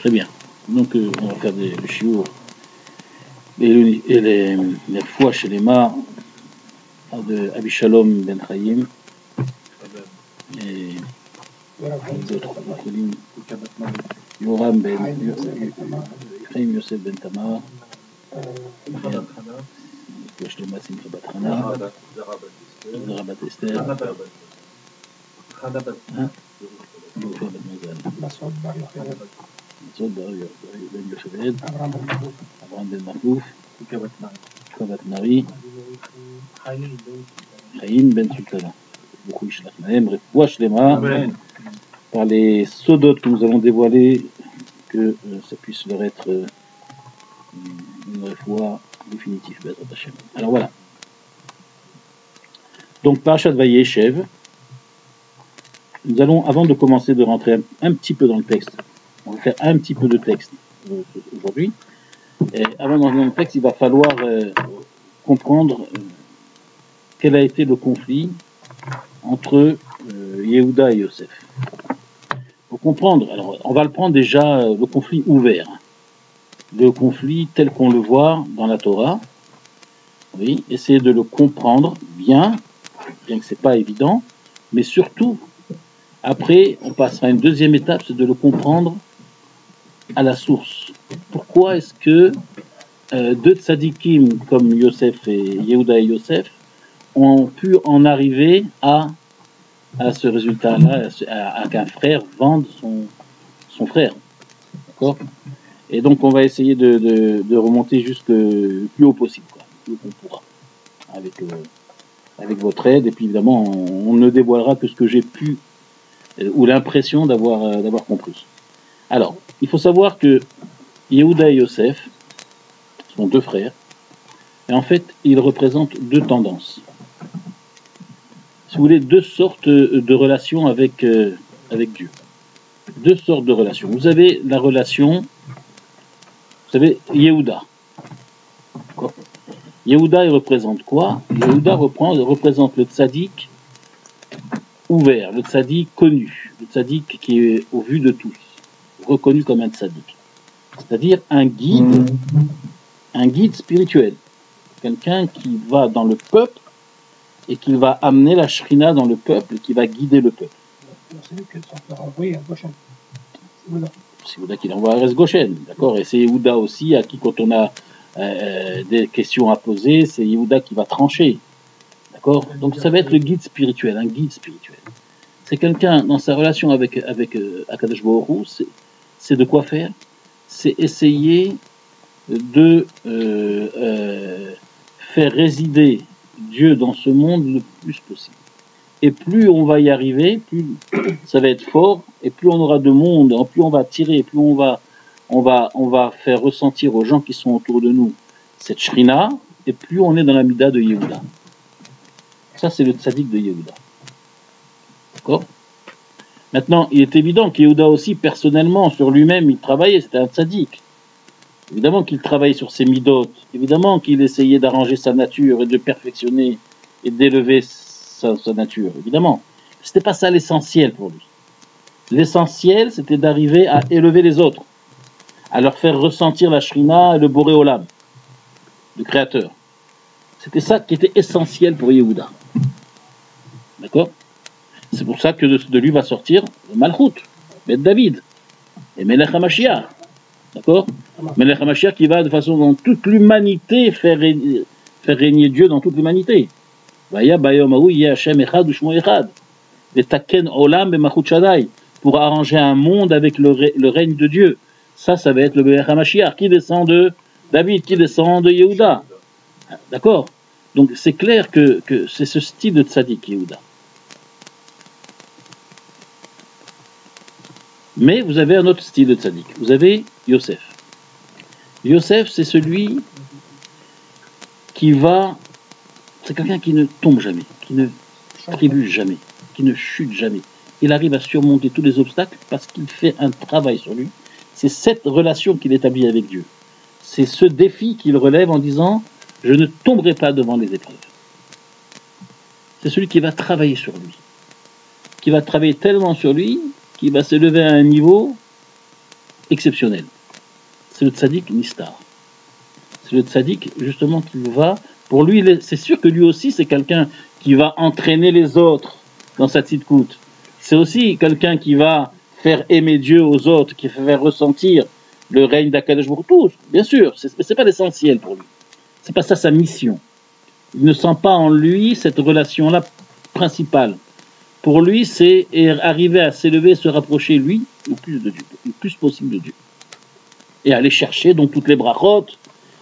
Très bien. Donc, on va faire le chiour et les fois chez les mains de Abishalom Ben Chaim et d'autres lignes. Yoram Ben Chaim Yosef Ben Tamar. יש לו מעשים חבת חנה, זרבת אסתר, חנה בת מזל, מסעוד בר בן יושבד, אברהם בן מחלוף, קבת נרי, חיים בן סולטנה. beaucoup ישלח להם רפואה שלמה par les sodotes que nous avons dévoilés, que ça puisse leur être une répouah définitive. Alors voilà. Donc Parashat Vayeshev, nous allons, avant de commencer de rentrer un petit peu dans le texte, on va faire un petit peu de texte aujourd'hui, et avant d'entrer dans le texte, il va falloir comprendre quel a été le conflit entre Yehuda et Yosef. Pour comprendre, alors on va le prendre déjà le conflit ouvert, le conflit tel qu'on le voit dans la Torah. Oui, essayer de le comprendre bien que c'est pas évident, mais surtout, après, on passera à une deuxième étape, c'est de le comprendre à la source. Pourquoi est-ce que deux tzadikim comme Yosef et Yehuda et Yosef ont pu en arriver à ce résultat-là, à qu'un frère vende son frère. D'accord ? Et donc, on va essayer de remonter jusque plus haut possible, quoi, plus haut qu'on pourra, avec votre aide. Et puis, évidemment, on ne dévoilera que ce que j'ai pu, ou l'impression d'avoir compris. Alors, il faut savoir que Yehuda et Yosef sont deux frères, et en fait, ils représentent deux tendances. Si vous voulez, deux sortes de relations avec Dieu. Deux sortes de relations. Vous avez la relation, vous savez, Yehuda. Yehuda, il représente quoi? Yehuda représente le tzaddik ouvert, le tzaddik connu, le tzaddik qui est au vu de tous, reconnu comme un tzaddik. C'est-à-dire un guide spirituel. Quelqu'un qui va dans le peuple et qui va amener la shrina dans le peuple et qui va guider le peuple. C'est lui qui l'a envoyé à Goshen. C'est Yehuda qui l'envoie à Eretz Goshen, d'accord? Et c'est Yehuda aussi à qui, quand on a des questions à poser, c'est Yehuda qui va trancher, d'accord? Donc ça va être le guide spirituel, un guide spirituel. C'est quelqu'un, dans sa relation avec Akadosh Baruch Hu, c'est de quoi faire? C'est essayer de faire résider Dieu dans ce monde le plus possible. Et plus on va y arriver, plus ça va être fort, et plus on aura de monde, plus on va tirer, plus on va faire ressentir aux gens qui sont autour de nous cette shrina, et plus on est dans la mida de Yehuda. Ça, c'est le tzaddik de Yehuda. D'accord? Maintenant, il est évident que Yehuda aussi, personnellement, sur lui-même, il travaillait, c'était un tzaddik. Évidemment qu'il travaillait sur ses midot, évidemment qu'il essayait d'arranger sa nature et de perfectionner et d'élever sa nature, évidemment. C'était pas ça l'essentiel pour lui. L'essentiel, c'était d'arriver à élever les autres, à leur faire ressentir la shrina et le boré olam, le créateur. C'était ça qui était essentiel pour Yehuda. D'accord? C'est pour ça que de lui va sortir le Malchut, Beth David, et Melech HaMashiach. D'accord? Melech HaMashiach qui va de façon dans toute l'humanité faire régner Dieu dans toute l'humanité. Vaya bayom hahu yeh Hashem echad u'shmo echad. Letaken olam b'malchut Shaddai. Pour arranger un monde avec le règne de Dieu. Ça va être le Melech HaMashiach qui descend de David, qui descend de Yehuda. D'accord? Donc c'est clair que c'est ce style de tzaddik, Yehuda. Mais vous avez un autre style de tzaddik. Vous avez Yosef. Yosef, c'est celui qui c'est quelqu'un qui ne tombe jamais, qui ne trébuche jamais, qui ne chute jamais. Il arrive à surmonter tous les obstacles parce qu'il fait un travail sur lui. C'est cette relation qu'il établit avec Dieu. C'est ce défi qu'il relève en disant « Je ne tomberai pas devant les épreuves ». C'est celui qui va travailler sur lui, qui va travailler tellement sur lui qu'il va s'élever à un niveau exceptionnel. C'est le tzaddik nistar. C'est le tzaddik, justement, qui va... Pour lui, c'est sûr que lui aussi, c'est quelqu'un qui va entraîner les autres dans sa tzidkout. C'est aussi quelqu'un qui va faire aimer Dieu aux autres, qui va faire ressentir le règne d'Akadosh Baruch Hu. Bien sûr, c'est pas l'essentiel pour lui. C'est pas ça sa mission. Il ne sent pas en lui cette relation-là principale. Pour lui, c'est arriver à s'élever, se rapprocher, lui, le plus de Dieu, le plus possible de Dieu. Et aller chercher donc toutes les brachot,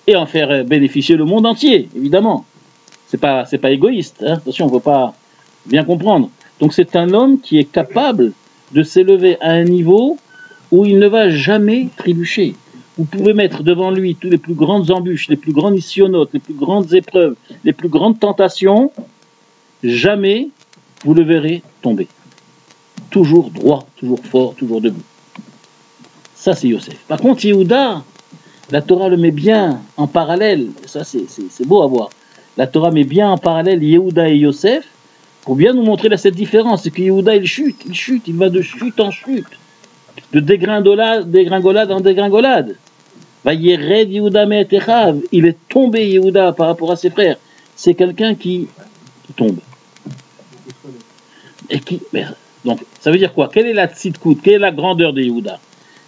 et en faire bénéficier le monde entier, évidemment. C'est pas égoïste, hein. Attention, on ne faut pas bien comprendre. Donc c'est un homme qui est capable de s'élever à un niveau où il ne va jamais trébucher. Vous pouvez mettre devant lui toutes les plus grandes embûches, les plus grandes nisyonotes, les plus grandes épreuves, les plus grandes tentations, jamais vous le verrez tomber. Toujours droit, toujours fort, toujours debout. Ça c'est Yosef. Par contre, Yehuda, la Torah le met bien en parallèle, ça c'est beau à voir. La Torah met bien en parallèle Yehuda et Yosef pour bien nous montrer là, cette différence. C'est que Yehuda il chute, il va de chute en chute, de dégringolade en dégringolade. Vayered Yehuda me'etechav, il est tombé Yehuda par rapport à ses frères. C'est quelqu'un qui tombe. Et donc ça veut dire quoi? Quelle est la tzidkout? Quelle est la grandeur de Yehuda?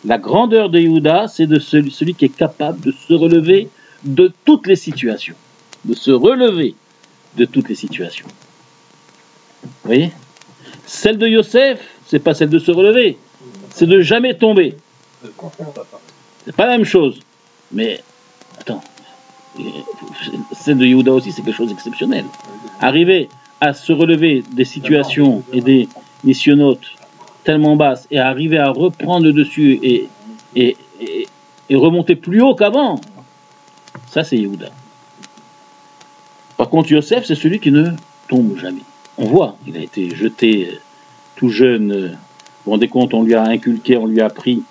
La grandeur de Yehuda, c'est de celui qui est capable de se relever de toutes les situations. De se relever de toutes les situations. Vous voyez? Celle de Yosef, c'est pas celle de se relever, c'est de jamais tomber. C'est pas la même chose. Mais, attends, celle de Yehuda aussi, c'est quelque chose d'exceptionnel. Arriver à se relever des situations et des missionnotes tellement basse et arriver à reprendre le dessus et remonter plus haut qu'avant, ça c'est Yehuda. Par contre, Yosef, c'est celui qui ne tombe jamais. On voit, il a été jeté tout jeune. Vous vous rendez compte, on lui a inculqué, on lui a appris,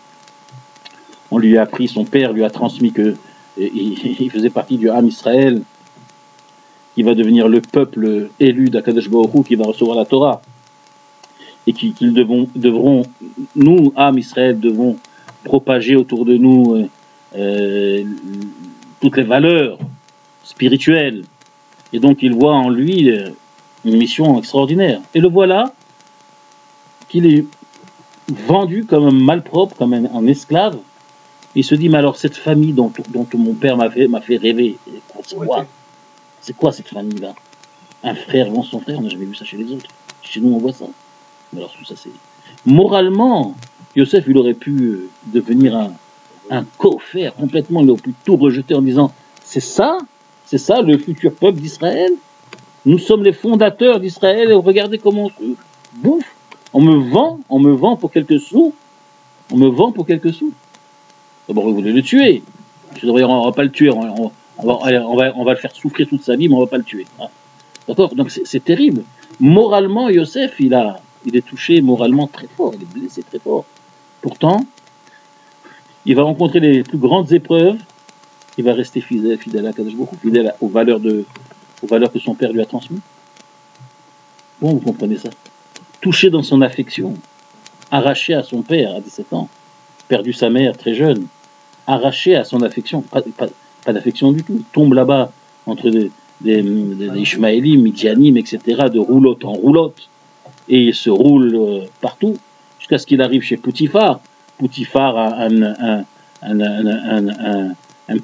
son père lui a transmis que il faisait partie du Ham Israël, qui va devenir le peuple élu d'Akadosh Baruch Hu, qui va recevoir la Torah. Et qu'ils devront, nous, Ham Israël, devons propager autour de nous toutes les valeurs spirituelles. Et donc il voit en lui une mission extraordinaire. Et le voilà qu'il est vendu comme un malpropre, comme un esclave. Il se dit, mais alors cette famille dont mon père m'a fait rêver, c'est quoi cette famille-là? Un frère vend son frère, on n'a jamais vu ça chez les autres. Chez nous, on voit ça. Alors tout ça, c'est... Moralement, Yosef, il aurait pu devenir un coffre complètement, il aurait pu tout rejeter en disant, c'est ça le futur peuple d'Israël? Nous sommes les fondateurs d'Israël et regardez comment on se bouffe. On me vend pour quelques sous. D'abord, il voulait le tuer. On va pas le tuer, on va le faire souffrir toute sa vie, mais on va pas le tuer. Hein. D'accord? Donc c'est terrible. Moralement, Yosef, il est touché moralement très fort, il est blessé très fort. Pourtant, il va rencontrer les plus grandes épreuves, il va rester fidèle à Kadosh Baruch Hu, fidèle aux valeurs que son père lui a transmises. Bon, vous comprenez ça. Touché dans son affection, arraché à son père à 17 ans, perdu sa mère très jeune, arraché à son affection, pas d'affection du tout, il tombe là-bas entre des Ishmaélim, Midianim, etc., de roulotte en roulotte, et il se roule partout, jusqu'à ce qu'il arrive chez Poutifar. Poutifar, un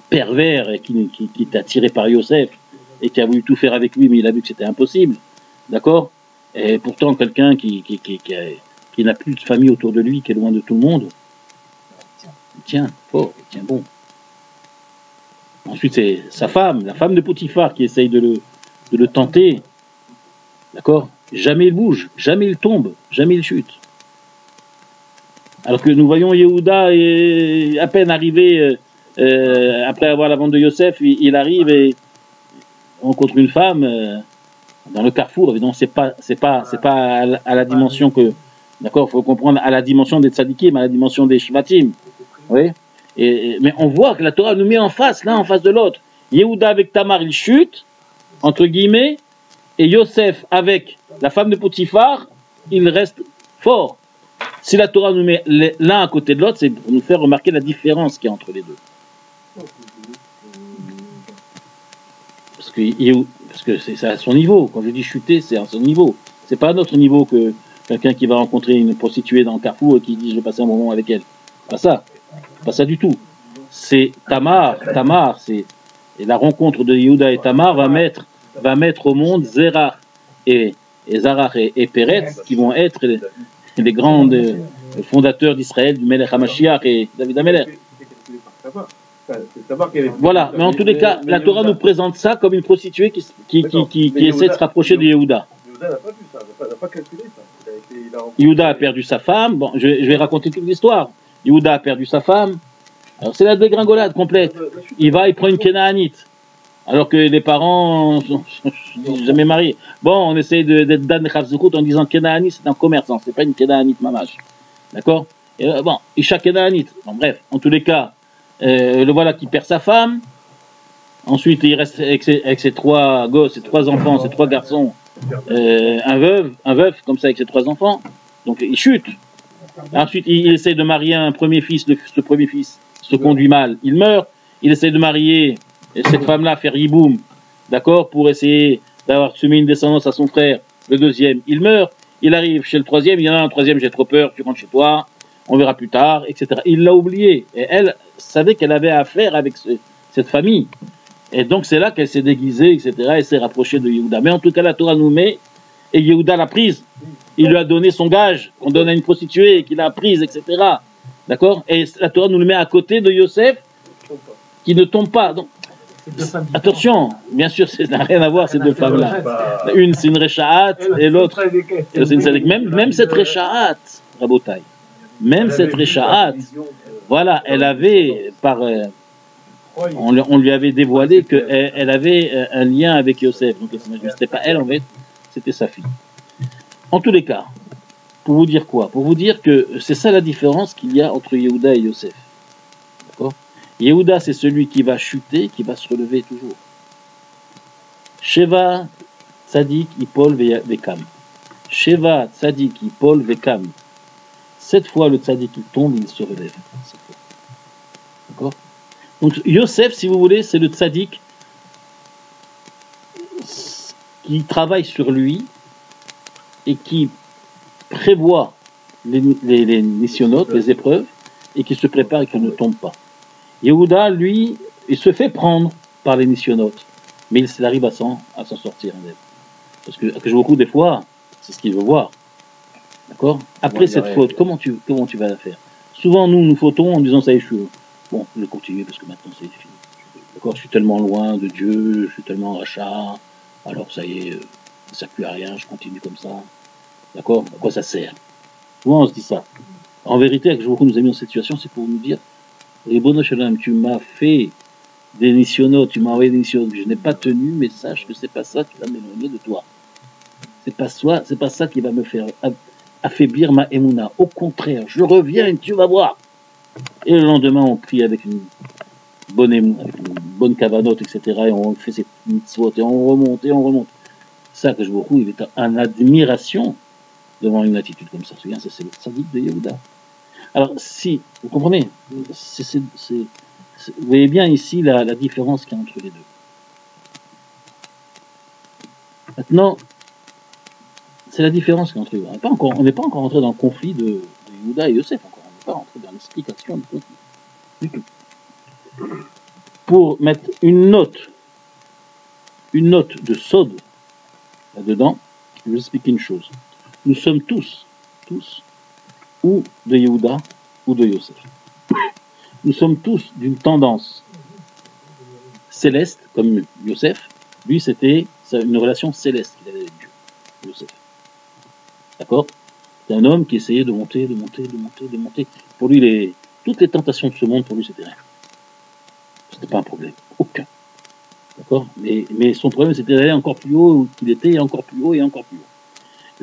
pervers qui est attiré par Yosef, et qui a voulu tout faire avec lui, mais il a vu que c'était impossible, d'accord? Et pourtant, quelqu'un qui n'a plus de famille autour de lui, qui est loin de tout le monde, il tient fort, il tient bon. Ensuite, c'est sa femme, la femme de Poutifar, qui essaye de le tenter, d'accord? Jamais il bouge, jamais il tombe, jamais il chute. Alors que nous voyons Yehuda, et à peine arrivé, après avoir la vente de Yosef, il arrive et rencontre une femme dans le carrefour. Évidemment, c'est pas à la dimension que, d'accord, il faut comprendre, à la dimension des tzadikim, à la dimension des shvatim. Oui. Mais on voit que la Torah nous met en face, l'un en face de l'autre. Yehuda avec Tamar, il chute, entre guillemets, et Yosef avec la femme de Poutifar, il reste fort. Si la Torah nous met l'un à côté de l'autre, c'est pour nous faire remarquer la différence qu'il y a entre les deux. Parce que c'est à son niveau. Quand je dis chuter, c'est à son niveau. C'est pas à notre niveau que quelqu'un qui va rencontrer une prostituée dans le Carrefour et qui dit je vais passer un moment avec elle. Pas ça. Pas ça du tout. C'est Tamar, c'est et la rencontre de Yehuda et Tamar va mettre au monde Zerah et Zarach et Péretz qui vont être les grands fondateurs d'Israël, du Melech HaMashiach et David HaMelech. Voilà, mais en tous les cas, la Torah nous présente ça comme une prostituée qui essaie de se rapprocher de Yehuda. Yehuda n'a pas vu ça, n'a pas calculé ça. Yehuda a perdu sa femme, bon, je vais raconter toute l'histoire. Yehuda a perdu sa femme, alors c'est la dégringolade complète. Il prend une Kénaanite, alors que les parents sont jamais mariés. Bon, on essaye d'être Dan Chavzekut en disant Kénaanite, c'est un commerçant, c'est pas une Kénaanite mamash. D'accord? Bon, Isha Kénaanite. Bon, bref, en tous les cas, le voilà qui perd sa femme. Ensuite, il reste avec ses trois gosses, ses trois enfants, ses trois garçons, un veuf, comme ça, avec ses trois enfants. Donc, il chute. Ensuite, il essaie de marier un premier fils. Ce premier fils se conduit mal. Il meurt. Il essaie de marier cette femme-là, faire yiboum, d'accord, pour essayer d'avoir semé une descendance à son frère. Le deuxième, il meurt. Il arrive chez le troisième. Il y en a un troisième, j'ai trop peur, tu rentres chez toi. On verra plus tard, etc. Il l'a oublié. Et elle savait qu'elle avait affaire avec cette famille. Et donc c'est là qu'elle s'est déguisée, etc. Elle s'est rapprochée de Yehuda. Mais en tout cas, la Torah nous met, et Yehuda l'a prise. Il lui a donné son gage, qu'on donne à une prostituée, qu'il a prise, etc. D'accord? Et la Torah nous le met à côté de Yosef, qui ne tombe pas. Donc, attention, bien sûr, ça n'a rien à voir, ces deux femmes-là. Une, c'est une Réchaat, et l'autre, c'est une Tzaddik. Même cette Réchaat, Rabotai, même cette Réchaat, voilà, elle avait, on lui avait dévoilé qu'elle avait un lien avec Yosef. Donc, c'était pas elle, en fait, c'était sa fille. En tous les cas, pour vous dire quoi? Pour vous dire que c'est ça la différence qu'il y a entre Yehuda et Yosef. D'accord? Yehuda, c'est celui qui va chuter, qui va se relever toujours. Sheva, Tzadik, Ipol, Vekam. Sheva, Tzadik, Ipol, Vekam. 7 fois le Tzadik il tombe, il se relève. D'accord? Donc Yosef, si vous voulez, c'est le Tzadik qui travaille sur lui et qui prévoit les nisyonotes, les épreuves, et qui se prépare et qui ne tombe pas. Yehuda, lui, il se fait prendre par les nisyonotes, mais il arrive à s'en sortir. Parce que beaucoup des fois, c'est ce qu'il veut voir. D'accord? Après cette faute, comment tu vas la faire? Souvent, nous fautons en disant ça y est, bon, je vais continuer parce que maintenant c'est fini. D'accord? Je suis tellement loin de Dieu, je suis tellement rachat, alors ça y est, ça ne sert plus à rien, je continue comme ça. D'accord? À quoi ça sert? Souvent on se dit ça. En vérité, avec beaucoup nous a mis dans cette situation, c'est pour nous dire, Ribono Shalom, tu m'as fait des nisyonotes, tu m'as envoyé des nisyonotes que je n'ai pas tenu, mais sache que c'est pas ça qui va m'éloigner de toi. C'est pas ça qui va me faire affaiblir ma émouna. Au contraire, je reviens et tu vas voir. Et le lendemain, on prie avec une bonne émouna, avec une bonne cavanote, etc. Et on fait ses mitzvot, et on remonte. Ça, que je vous il est en admiration devant une attitude comme ça. Ça, c'est le tzaddik de Yehuda. Alors, si, vous comprenez, vous voyez bien ici la différence qu'il y a entre les deux. Maintenant, c'est la différence qu'il y a entre les deux. On n'est pas encore rentré dans le conflit de Yehuda et Yosef, encore. On n'est pas rentré dans l'explication du conflit. Du tout. Pour mettre une note de Sod là-dedans, je vais vous expliquer une chose. Nous sommes tous, ou de Yehuda, ou de Yosef. Nous sommes tous d'une tendance céleste, comme Yosef. Lui, c'était une relation céleste qu'il avait avec Dieu, Yosef. D'accord? C'est un homme qui essayait de monter. Pour lui, toutes les tentations de ce monde, pour lui, c'était rien. C'était pas un problème. Aucun. D'accord? Mais son problème, c'était d'aller encore plus haut qu'il était, et encore plus haut, et encore plus haut.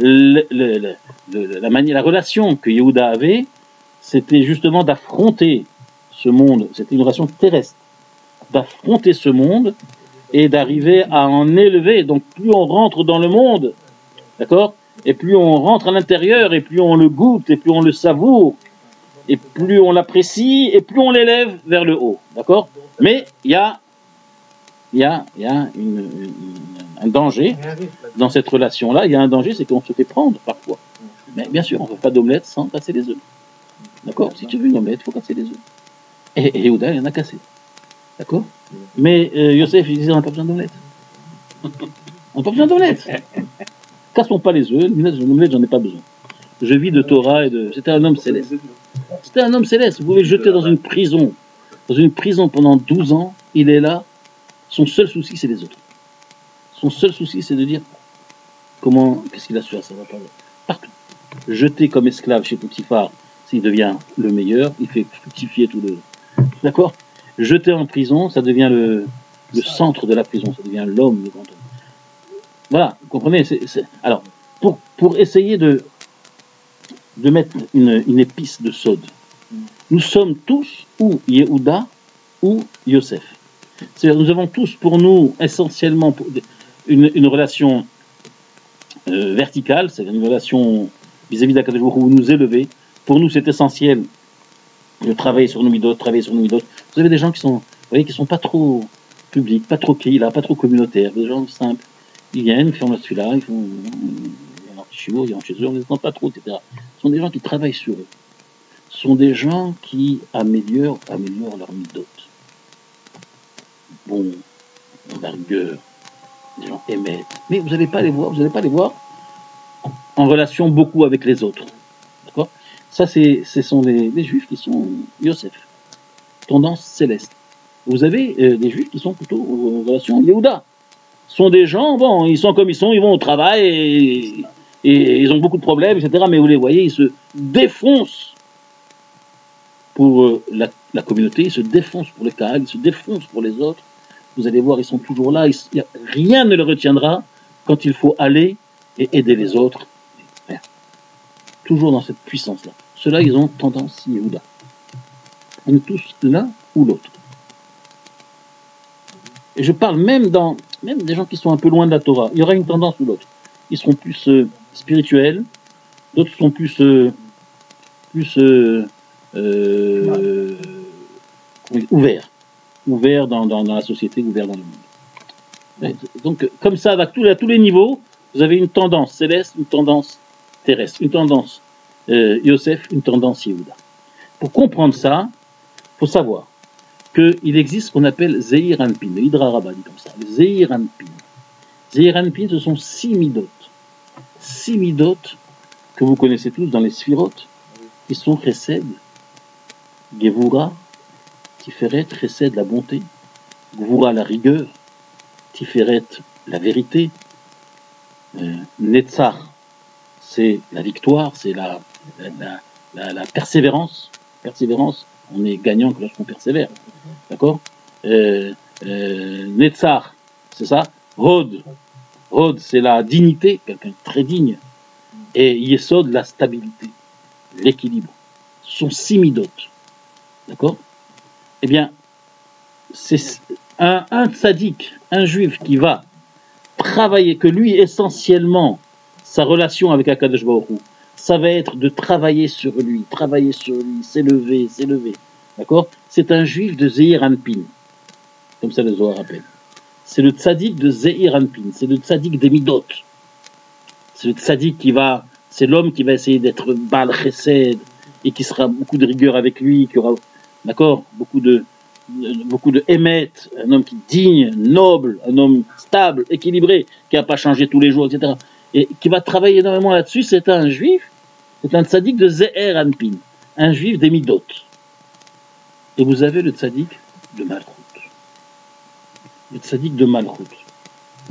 La relation que Yehuda avait, c'était justement d'affronter ce monde. C'était une relation terrestre. D'affronter ce monde et d'arriver à en élever. Donc, plus on rentre dans le monde, d'accord? Et plus on rentre à l'intérieur, et plus on le goûte, et plus on le savoure, et plus on l'apprécie, et plus on l'élève vers le haut. D'accord? Mais il y a un danger dans cette relation-là. Il y a un danger, c'est qu'on se fait prendre parfois. Mais bien sûr, on ne fait pas d'omelette sans casser les œufs. D'accord? Si tu veux une omelette, il faut casser les œufs. Et Yehuda, il en a cassé. D'accord? Mais Yosef, il disait, on n'a pas besoin d'omelette. On n'a pas besoin d'omelette. Cassons pas les œufs, l'omelette, j'en ai pas besoin. Je vis de Torah et de... C'était un homme céleste. C'était un homme céleste. Vous pouvez le jeter dans une prison. Dans une prison pendant 12 ans, il est là. Son seul souci, c'est les autres. Son seul souci, c'est de dire comment, qu'est-ce qu'il a su faire, ça va pas. Partout. Jeté comme esclave chez Potiphar, s'il devient le meilleur, il fait fructifier tout le... D'accord? Jeté en prison, ça devient le centre de la prison, ça devient l'homme, le grand homme. Voilà, vous comprenez? Alors, pour essayer de mettre une épice de sod, nous sommes tous ou Yehuda ou Yosef. C'est-à-dire, nous avons tous pour nous essentiellement une relation verticale, c'est-à-dire une relation vis-à-vis d'Akadosh Baruch Hu, où nous élever. Pour nous, c'est essentiel de travailler sur nos midot, travailler sur nos midot. Vous avez des gens qui sont, vous voyez, qui sont pas trop publics, pas trop kehila, pas trop communautaires, des gens simples. Ils viennent, ils font celui-là, ils font leur chiot, ils rentrent chez eux, on ne les entend pas trop, etc. Ce sont des gens qui travaillent sur eux. Ce sont des gens qui améliorent leur midot. Bon, la rigueur, des gens émettent. Mais vous n'allez pas les voir en relation beaucoup avec les autres. D'accord? Ça, ce sont les juifs qui sont Yosef, tendance céleste. Vous avez des juifs qui sont plutôt en relation Yehuda. Ce sont des gens, bon, ils sont comme ils sont, ils vont au travail et ils ont beaucoup de problèmes, etc. Mais vous les voyez, ils se défoncent pour la communauté, ils se défoncent pour le Kahal, ils se défoncent pour les autres. Vous allez voir, ils sont toujours là, rien ne les retiendra quand il faut aller et aider les autres. Toujours dans cette puissance-là. Ceux-là, ils ont tendance Yehuda. On est tous l'un ou l'autre. Et je parle même des gens qui sont un peu loin de la Torah. Il y aura une tendance ou l'autre. Ils seront plus spirituels, d'autres seront plus ouverts dans la société, ouverts dans le monde. Donc, comme ça, à tous les niveaux, vous avez une tendance céleste, une tendance terrestre, une tendance Yosef, une tendance Yehuda. Pour comprendre ça, il faut savoir qu'il existe ce qu'on appelle Zeir Anpin. Le Hidra Rabbah dit comme ça. Le Zeir Anpin. Zeir Anpin, ce sont 6 midot. 6 midot que vous connaissez tous dans les Sphirot, qui sont Chesed, Gevura, Tiferet, Chesed, la bonté, Gevura, la rigueur, Tiferet, la vérité, Netzar, c'est la victoire, c'est la persévérance. Persévérance, on est gagnant que lorsqu'on persévère. D'accord? Netzar, c'est ça. Hod, c'est la dignité, quelqu'un de très digne. Et Yesod, la stabilité, l'équilibre. Ce sont 6 midot. D'accord? Eh bien, c'est un tzaddik, un juif qui va travailler, que lui, essentiellement, sa relation avec Akadosh Baruch Hu, ça va être de travailler sur lui, s'élever. D'accord? C'est un juif de Zeir Anpin, comme ça le Zohar rappelle. C'est le tzaddik de Zeir Anpin, c'est le tzaddik des midot. C'est le tzaddik c'est l'homme qui va essayer d'être Baal Chesed, et qui sera beaucoup de rigueur avec lui, qui aura, d'accord, beaucoup de émet, un homme qui est digne, noble, un homme stable, équilibré, qui n'a pas changé tous les jours, etc. Et qui va travailler énormément là-dessus. C'est un juif, c'est un tzaddik de Zeir Anpin, un juif des midot. Et vous avez le tzaddik de Malchut. Le tzaddik de Malchut,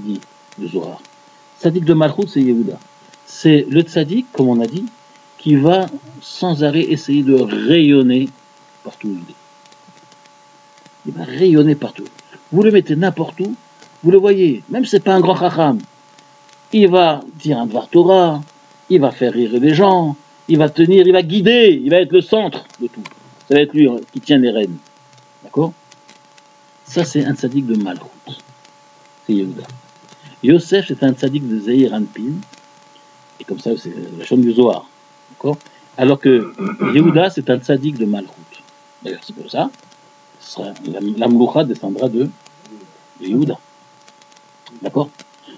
dit le Zohar. Le tzaddik de Malchut, c'est Yehuda. C'est le tzaddik, comme on a dit, qui va sans arrêt essayer de rayonner partout où il est. Il va rayonner partout. Vous le mettez n'importe où, vous le voyez, même si ce n'est pas un grand chacham, il va dire un Dvar Torah, il va faire rire les gens, il va tenir, il va guider, il va être le centre de tout. Ça va être lui qui tient les rênes. D'accord? Ça, c'est un tzaddik de Malchut. C'est Yehuda. Yosef, c'est un tzaddik de Zeir Anpin, Et comme ça, c'est la chambre du Zohar. D'accord? Alors que Yehuda, c'est un tzaddik de Malchut. D'ailleurs, c'est pour ça, la Mloucha descendra de Yehuda. D'accord?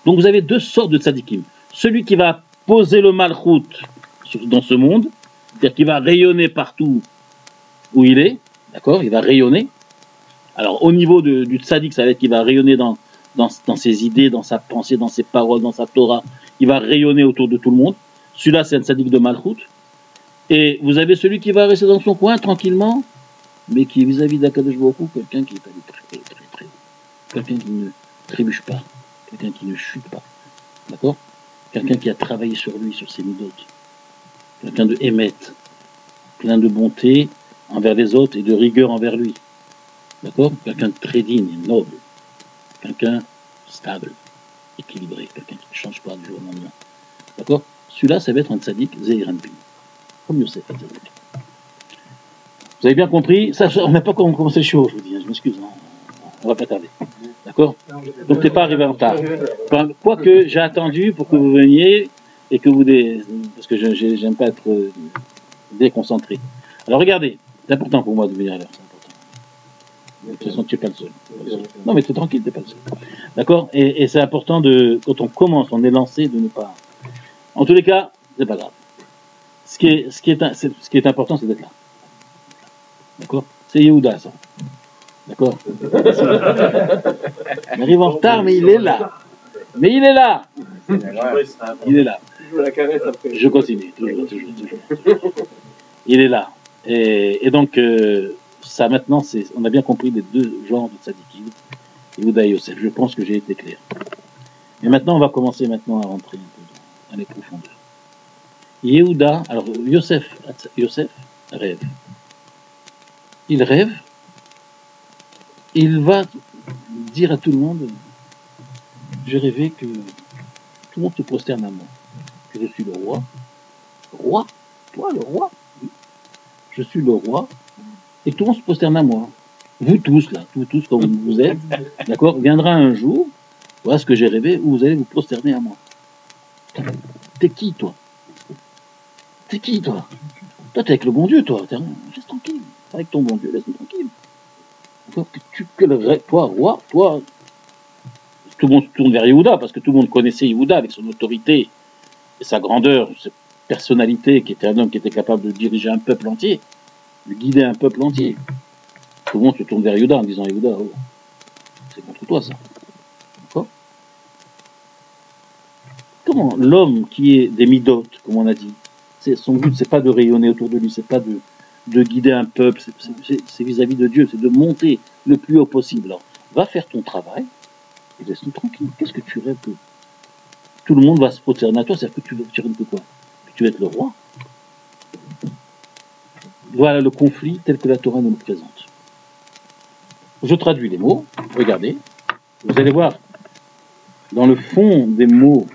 Donc vous avez deux sortes de tzaddikim. Celui qui va poser le Malchut dans ce monde, c'est-à-dire qu'il va rayonner partout où il est, d'accord? Il va rayonner. Alors au niveau du tzaddik, ça va être qu'il va rayonner dans ses idées, dans sa pensée, dans ses paroles, dans sa Torah. Il va rayonner autour de tout le monde. Celui-là, c'est un tzaddik de Malchut. Et vous avez celui qui va rester dans son coin tranquillement, mais qui est vis-à-vis d'Akadosh Baruch Hu, quelqu'un qui est allé très haut. Quelqu'un qui ne trébuche pas. Quelqu'un qui ne chute pas. D'accord? Quelqu'un qui a travaillé sur lui, sur ses midotes. Quelqu'un de émette, plein de bonté envers les autres et de rigueur envers lui. D'accord? Quelqu'un de très digne, noble. Quelqu'un stable, équilibré. Quelqu'un qui ne change pas du jour au lendemain. D'accord? Celui-là, ça va être un tzaddik Zehiranpin. Comme Yosef, un tzaddik. Vous avez bien compris? Ça, on n'a pas commencé le show, je vous dis. Je m'excuse. On va pas tarder. D'accord? Donc, t'es pas arrivé en retard. Enfin, quoique, j'ai attendu pour que vous veniez et que vous... Parce que j'aime pas être déconcentré. Alors, regardez. C'est important pour moi de venir à l'heure. C'est important. De toute façon, tu n'es pas le seul. Non, mais t'es tranquille, t'es pas le seul. D'accord? Et c'est important quand on commence, on est lancé, de ne pas... En tous les cas, c'est pas grave. Ce qui est important, c'est d'être là. D'accord? C'est Yehuda, ça. D'accord? Il arrive en retard, mais il est là. Mais il est là. Il est là. Je continue, toujours. Il est là. Et donc, ça maintenant, on a bien compris les deux genres de tzadikim, Yehuda et Yosef. Je pense que j'ai été clair. Mais maintenant, on va commencer à rentrer un peu dans les profondeurs. Yehuda, alors Yosef rêve. Il rêve. Il va dire à tout le monde, j'ai rêvé que tout le monde se prosterne à moi, que je suis le roi. Roi? Toi, le roi? Oui. Je suis le roi, et tout le monde se prosterne à moi. Vous tous, là, vous tous comme vous êtes, d'accord? Viendra un jour, voilà ce que j'ai rêvé, où vous allez vous prosterner à moi. T'es qui, toi? T'es qui, toi? Toi, t'es avec le bon Dieu, toi. Laisse tranquille. Avec ton bon Dieu, laisse-moi tranquille. Toi, roi, toi, tout le monde se tourne vers Yehuda, parce que tout le monde connaissait Yehuda avec son autorité et sa grandeur, cette personnalité qui était un homme qui était capable de diriger un peuple entier, de guider un peuple entier. Tout le monde se tourne vers Yehuda en disant Yehuda, oh, c'est contre toi ça. D'accord? Comment l'homme qui est des midotes, comme on a dit, son but c'est pas de rayonner autour de lui, c'est pas de guider un peuple, c'est vis-à-vis de Dieu, c'est de monter le plus haut possible. Alors, va faire ton travail et laisse-nous tranquille. Qu'est-ce que tu rêves que tout le monde va se prosterner à toi? C'est-à-dire que tu rêves que quoi? Que tu vas être le roi? Voilà le conflit tel que la Torah nous le présente. Je traduis les mots, regardez, vous allez voir dans le fond des mots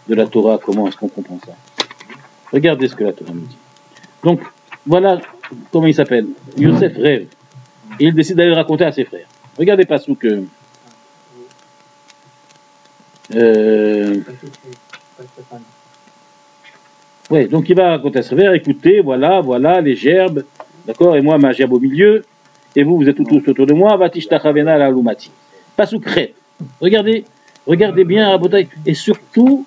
de la Torah comment est-ce qu'on comprend ça. Regardez ce que la Torah nous dit. Donc, voilà comment il s'appelle. Yosef rêve. Et il décide d'aller le raconter à ses frères. Regardez pas sous que... Ouais, donc il va raconter à ses frères, écoutez, voilà, les gerbes, d'accord, et moi ma gerbe au milieu, et vous êtes tous autour de moi, vatish tachavena la lumati. Pas sous crête. Regardez bien, Rabotai, et surtout,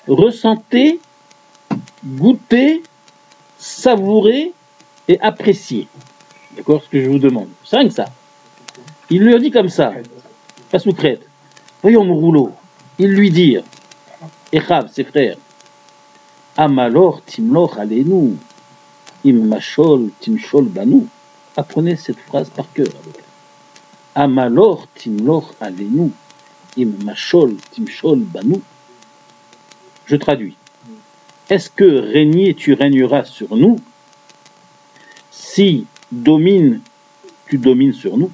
ressentez, goûtez, savourer et apprécier. D'accord? Ce que je vous demande. C'est rien que ça. Il lui a dit comme ça. Pas sous crête. Voyons mon rouleau. Il lui dit, Echav, ses frères, Amalor timloch alenu, im machol timshol banu. Apprenez cette phrase par cœur. Amalor timloch alenu, im machol timshol banu. Je traduis. Est-ce que régner, tu régneras sur nous si tu domines sur nous?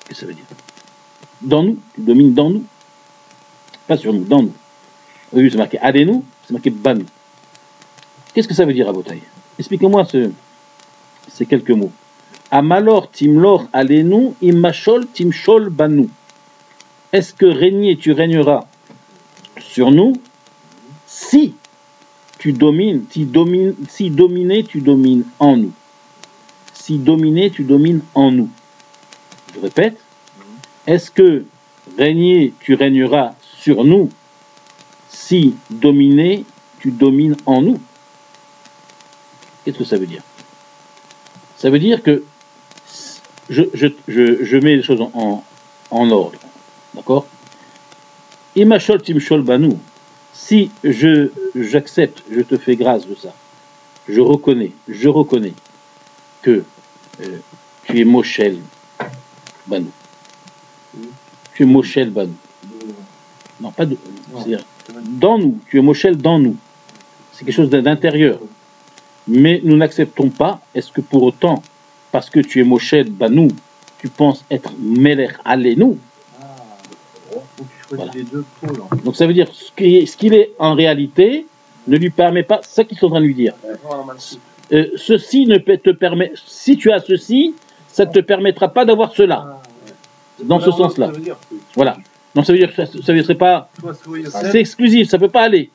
Qu'est-ce que ça veut dire? Dans nous, tu domines dans nous. Pas sur nous, dans nous. Oui, c'est marqué Alenu, c'est marqué Banu. Qu'est-ce que ça veut dire, Abotai? Expliquez-moi ces quelques mots. Amalor timlor alenu, imachol timshol banu. Est-ce que régner, tu régneras sur nous si tu domines, si dominer, tu domines en nous. Si dominer, tu domines en nous. Je répète, est-ce que régner, tu régneras sur nous? Si dominer, tu domines en nous. Qu'est-ce que ça veut dire? Ça veut dire que je mets les choses en ordre. D'accord? Imachol timshol banou. Si j'accepte, je te fais grâce de ça. Je reconnais que tu es Moshel Banou. Tu es Moshel Banou. Non, pas de. C'est-à-dire, dans nous, tu es Moshel dans nous. C'est quelque chose d'intérieur. Mais nous n'acceptons pas, est-ce que pour autant, parce que tu es Moshel Banou, tu penses être Melech Aleinu? Voilà. Donc ça veut dire, ce qu'il est en réalité, ne lui permet pas, c'est ça qu'ils sont en train de lui dire. Ceci ne te permet, si tu as ceci, ça ne te permettra pas d'avoir cela. Dans ce sens-là. Voilà. Donc ça veut dire que ça ne serait pas, c'est exclusif, ça ne peut pas aller.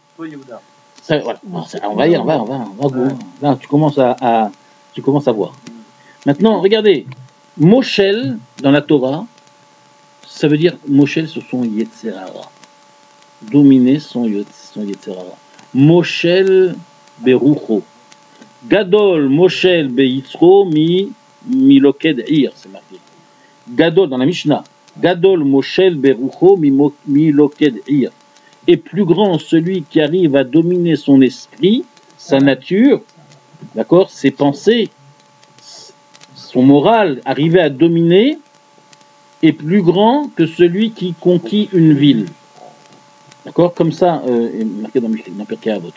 Ça, voilà. On va go. Là, tu commences à voir. Maintenant, regardez, Moshel, dans la Torah, ça veut dire, Moshel, ce sont Yetzerara. Dominer son Yetzerara. Moshel Berucho. Gadol Moshel Beyitzro mi Loked Ir, c'est marqué. Gadol, dans la Mishnah. Gadol Moshel Berucho mi Loked Ir. Et plus grand celui qui arrive à dominer son esprit, sa nature, d'accord, ses pensées, son moral, arriver à dominer, est plus grand que celui qui conquit une ville. D'accord? Comme ça, est marqué dans Pirkei Avot.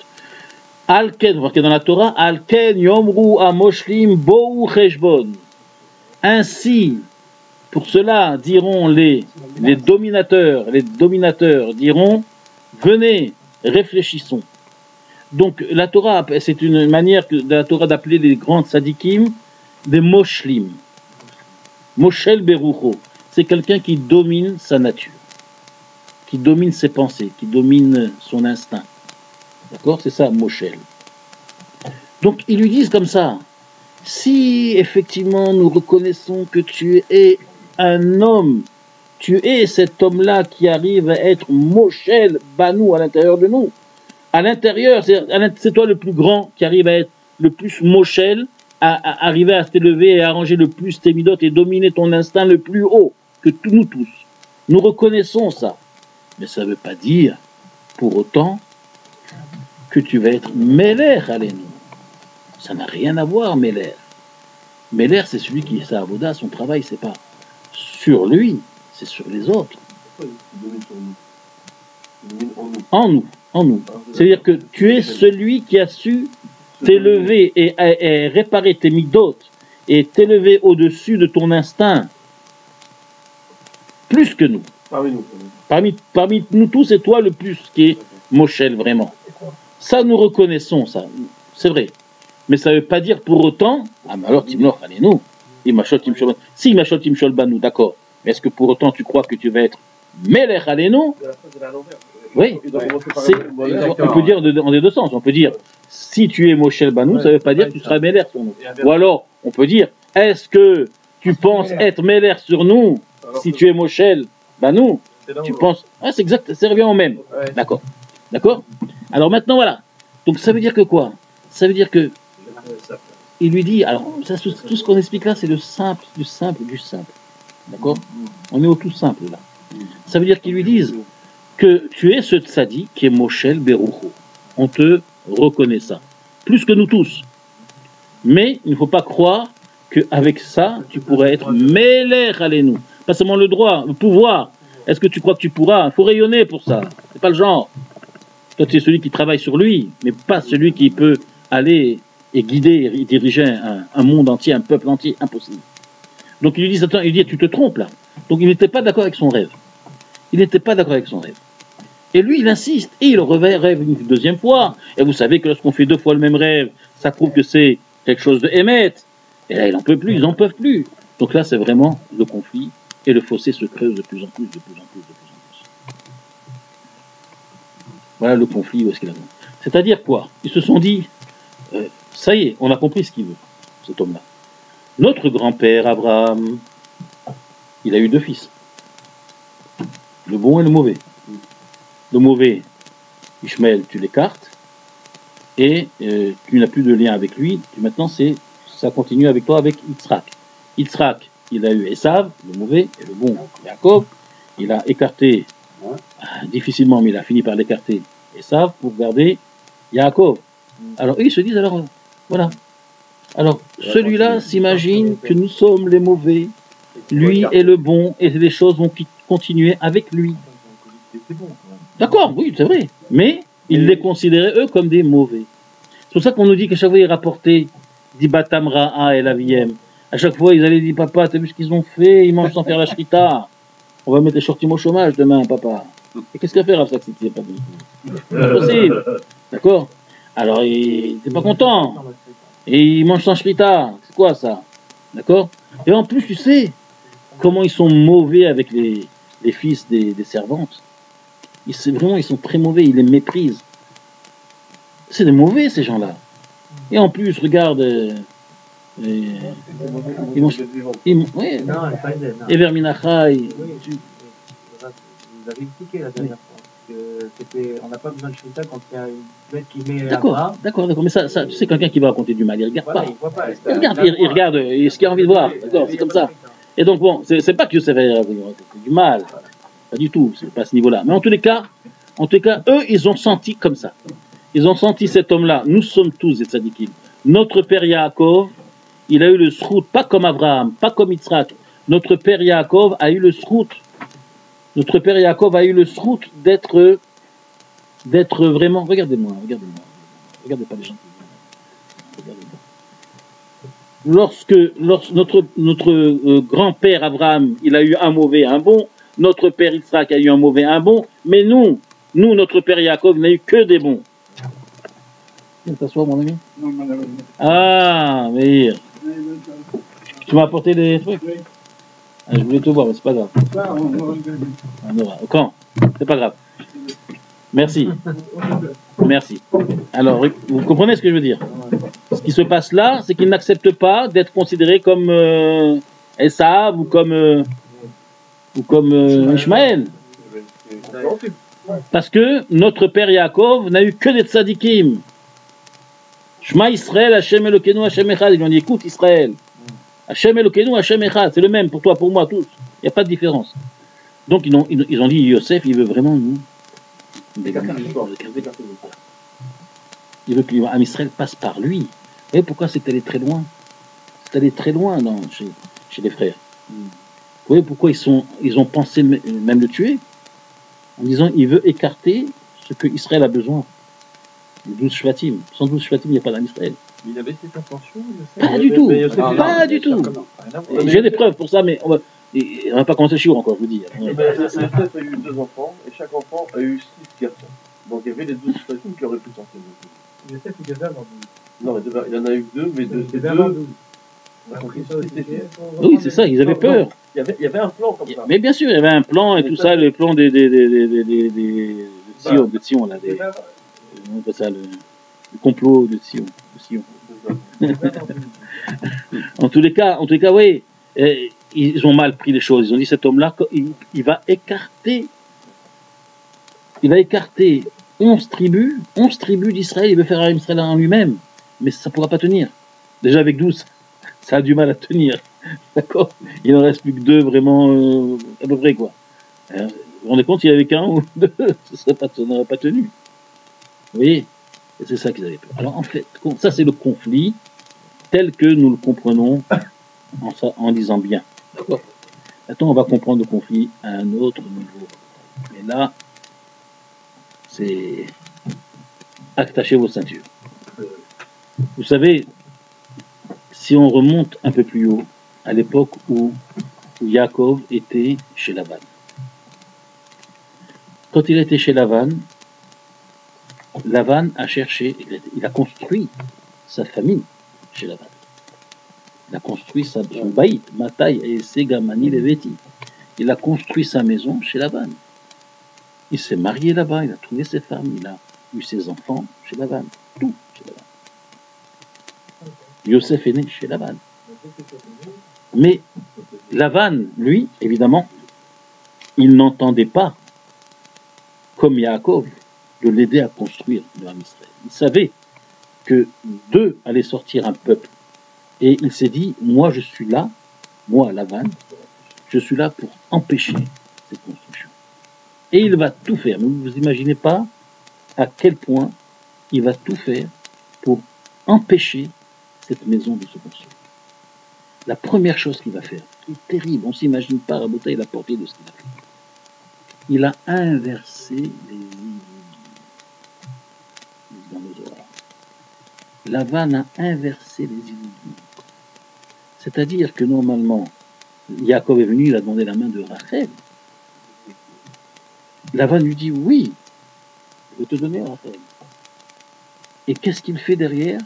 Al-Ken, marqué dans la Torah, Al-Ken yomru amoshlim bou cheshbon. Ainsi, pour cela, diront les dominateurs diront, venez, réfléchissons. Donc, la Torah, c'est une manière de la Torah d'appeler les grands tzadikim des moshlim. Moshel berucho. C'est quelqu'un qui domine sa nature, qui domine ses pensées, qui domine son instinct. D'accord? C'est ça, Moshel. Donc, ils lui disent comme ça, si effectivement nous reconnaissons que tu es un homme, tu es cet homme-là qui arrive à être Moshel Banou à l'intérieur de nous. À l'intérieur, c'est toi le plus grand qui arrive à être le plus Moshel, à arriver à t'élever et à arranger le plus tes midotes et dominer ton instinct le plus haut que nous tous. Nous reconnaissons ça. Mais ça ne veut pas dire, pour autant, que tu vas être Meler Aleinu. Ça n'a rien à voir, Meler. Meler, c'est celui qui est sa avoda, son travail, c'est pas sur lui, c'est sur les autres. En nous. C'est-à-dire que tu es celui qui a su t'élever et réparer tes midotes et t'élever au-dessus de ton instinct. Plus que nous. Parmi nous tous, c'est toi le plus qui est Moshel, vraiment. Ça, nous reconnaissons, ça. C'est vrai. Mais ça ne veut pas dire pour autant, ah, mais alors, Timloch, allez-nous. Si, Imachol Timshol Banou, d'accord. Mais est-ce que pour autant, tu crois que tu vas être Melech allez-nous? Oui. On peut dire dans les deux sens. On peut dire, si tu es Moshel Banou, ça ne veut pas dire que tu seras Melech sur nous. Ou alors, on peut dire, est-ce que tu penses être Melech sur nous? Si tu es Moshel Banou, tu penses... Ah, c'est exact, ça revient au même. D'accord. D'accord? Alors maintenant, voilà. Donc ça veut dire que quoi? Ça veut dire que il lui dit, alors ça, tout ce qu'on explique là, c'est le simple, du simple. D'accord? On est au tout simple là. Ça veut dire qu'ils lui disent que tu es ce tzadi qui est Moshel Berucho. On te reconnaît ça. Plus que nous tous. Mais il ne faut pas croire qu'avec ça, tu pourrais être Melech Aleinu. Pas seulement le droit, le pouvoir. Est-ce que tu crois que tu pourras? Il faut rayonner pour ça. C'est pas le genre. Toi, tu es celui qui travaille sur lui, mais pas celui qui peut aller et guider et diriger un monde entier, un peuple entier. Impossible. Donc il lui dit, attends, il dit, tu te trompes là. Donc il n'était pas d'accord avec son rêve. Et lui, il insiste. Et il rêve une deuxième fois. Et vous savez que lorsqu'on fait deux fois le même rêve, ça prouve que c'est quelque chose de émettre. Et là, il n'en peut plus, ils n'en peuvent plus. Donc là, c'est vraiment le conflit. Et le fossé se creuse de plus en plus. Voilà le conflit, où est-ce qu'il a. C'est-à-dire quoi? Ils se sont dit, ça y est, on a compris ce qu'il veut, cet homme-là. Notre grand-père Abraham, il a eu 2 fils. Le bon et le mauvais. Le mauvais, Ishmaël, tu l'écartes, et tu n'as plus de lien avec lui. Maintenant, ça continue avec toi, avec Yitzhak. Yitzhak, il a eu Esav, le mauvais, et le bon, Jacob. Il a écarté, difficilement, mais il a fini par l'écarter, Esav, pour garder Jacob. Alors, ils se disent, alors, voilà. Alors, celui-là s'imagine que nous sommes les mauvais, lui est le bon, et les choses vont continuer avec lui. D'accord, oui, c'est vrai. Mais ils les considéraient, eux, comme des mauvais. C'est pour ça qu'on nous dit qu'à chaque fois, ils rapportaient Dibatam Ra'a et la Viem. À chaque fois, ils allaient dire, papa, t'as vu ce qu'ils ont fait? Ils mangent sans faire la shrita. On va mettre les shortim au chômage demain, papa. Et qu'est-ce qu'il va faire Rav Saksi? C'est pas possible. D'accord? Alors, il n'était pas content. Et ils mangent sans shrita. C'est quoi ça? D'accord? Et en plus, tu sais comment ils sont mauvais avec les fils des servantes. Ils sont très mauvais, ils les méprisent. C'est des mauvais, ces gens-là. Et en plus, regarde, ils mangent... Oui, et Verminachai. Vous avez expliqué la dernière fois que on n'a pas besoin de shrita quand il y a une bête qui met D'accord, mais ça, tu sais, quelqu'un qui va raconter du mal, il regarde voilà, pas. Il voit pas. Il regarde ce qu'il a envie de voir. D'accord, c'est comme ça. Et donc, bon, c'est pas que Youssef a du mal. Pas du tout, c'est pas à ce niveau-là. Mais en tous les cas, eux, ils ont senti comme ça. Ils ont senti cet homme-là. Nous sommes tous des tzadikim. Notre père Yaakov, il a eu le srout, pas comme Abraham, pas comme Yitzhak. Notre père Yaakov a eu le srout. Notre père Yaakov a eu le srout d'être vraiment. Regardez-moi. Regardez pas les gens. Lorsque notre grand-père Abraham, il a eu un mauvais, un bon. Notre père Yitzhak a eu un mauvais, un bon. Mais nous, notre père Yaakov, il n'a eu que des bons. Tu viens t'asseoir, mon ami? Non, madame. Ah, mais tu m'as apporté des trucs? Oui. Ah, je voulais te voir, mais c'est pas grave. Ça, on On aura. Quand? C'est pas grave. Merci. Merci. Alors, vous comprenez ce que je veux dire? Ce qui se passe là, c'est qu'ils n'acceptent pas d'être considérés comme Esav ou comme Ishmaël. Parce que notre père Yaakov n'a eu que des tzadikim. Shema Israël, Hashem Elokeinu, Hashem Echad. Ils lui ont dit, écoute Israël, Hashem Elokeinu, Hashem Echad, c'est le même pour toi, pour moi, tous. Il n'y a pas de différence. Donc ils ont dit, Yosef, il veut vraiment nous. Il veut que l'Am Israël passe par lui. Vous voyez pourquoi c'est allé très loin? C'est allé très loin chez les frères. Vous voyez pourquoi ils ont pensé même le tuer? En disant, il veut écarter ce que Israël a besoin. Les 12 Shvatim. Sans 12 Shvatim, il n'y a pas d'Am Israël. Il avait cette intention? Pas du tout. Pas du tout. J'ai des preuves pour ça, mais on n'a pas commencé le shiur encore, je vous dis. Yosef a eu 2 enfants, et chaque enfant a eu 6 garçons. Donc il y avait les 12 Shvatim qui auraient pu sortir. Yosef, il devait avoir 12. Non, il en a eu 2, mais Il devait avoir 12. Oui, c'est ça, ils avaient peur. Il y avait un plan comme ça. Mais bien sûr, il y avait un plan et tout ça, le plan de Sion, là, on appelle ça le complot de Sion. En tous les cas, oui, ils ont mal pris les choses. Ils ont dit, cet homme-là, il va écarter 11 tribus d'Israël, il veut faire un Israël en lui-même, mais ça ne pourra pas tenir. Déjà avec 12, ça a du mal à tenir. D'accord? Il n'en reste plus que 2 vraiment, à peu près, quoi. Vous vous rendez compte, s'il n'y avait qu'un ou 2, ça n'aurait pas tenu. Vous voyez? Et c'est ça qu'ils avaient peur. Alors en fait, ça c'est le conflit tel que nous le comprenons en disant bien. D'accord? Maintenant, on va comprendre le conflit à un autre niveau. Mais là, c'est attachez vos ceintures. Vous savez, si on remonte un peu plus haut, à l'époque où Yaakov était chez Lavan. Quand il était chez Lavan a cherché, il a construit sa famille chez Lavan. Il a construit son baït, Mataï et Segamani Leveti. Il a construit sa maison chez Lavan. Il s'est marié là-bas, il a trouvé ses femmes, eu ses enfants chez Lavan. Tout chez Lavan. Yosef est né chez Lavan. Mais Lavan, lui, évidemment, il n'entendait pas, comme Yaakov, de l'aider à construire le Ham Israël. Il savait que d'eux allait sortir un peuple. Et il s'est dit, moi je suis là, moi Lavan, je suis là pour empêcher cette construction. Et il va tout faire. Mais vous imaginez pas à quel point il va tout faire pour empêcher cette maison de se construire. La première chose qu'il va faire, qui est terrible, on ne s'imagine pas à la portée de ce qu'il a fait. Il a inversé les idées dans nos orages. Lavan a inversé les idées. C'est-à-dire que normalement, Yaakov est venu, il a demandé la main de Rachel. Lavan lui dit oui, je vais te donner Rachel. Et qu'est-ce qu'il fait derrière?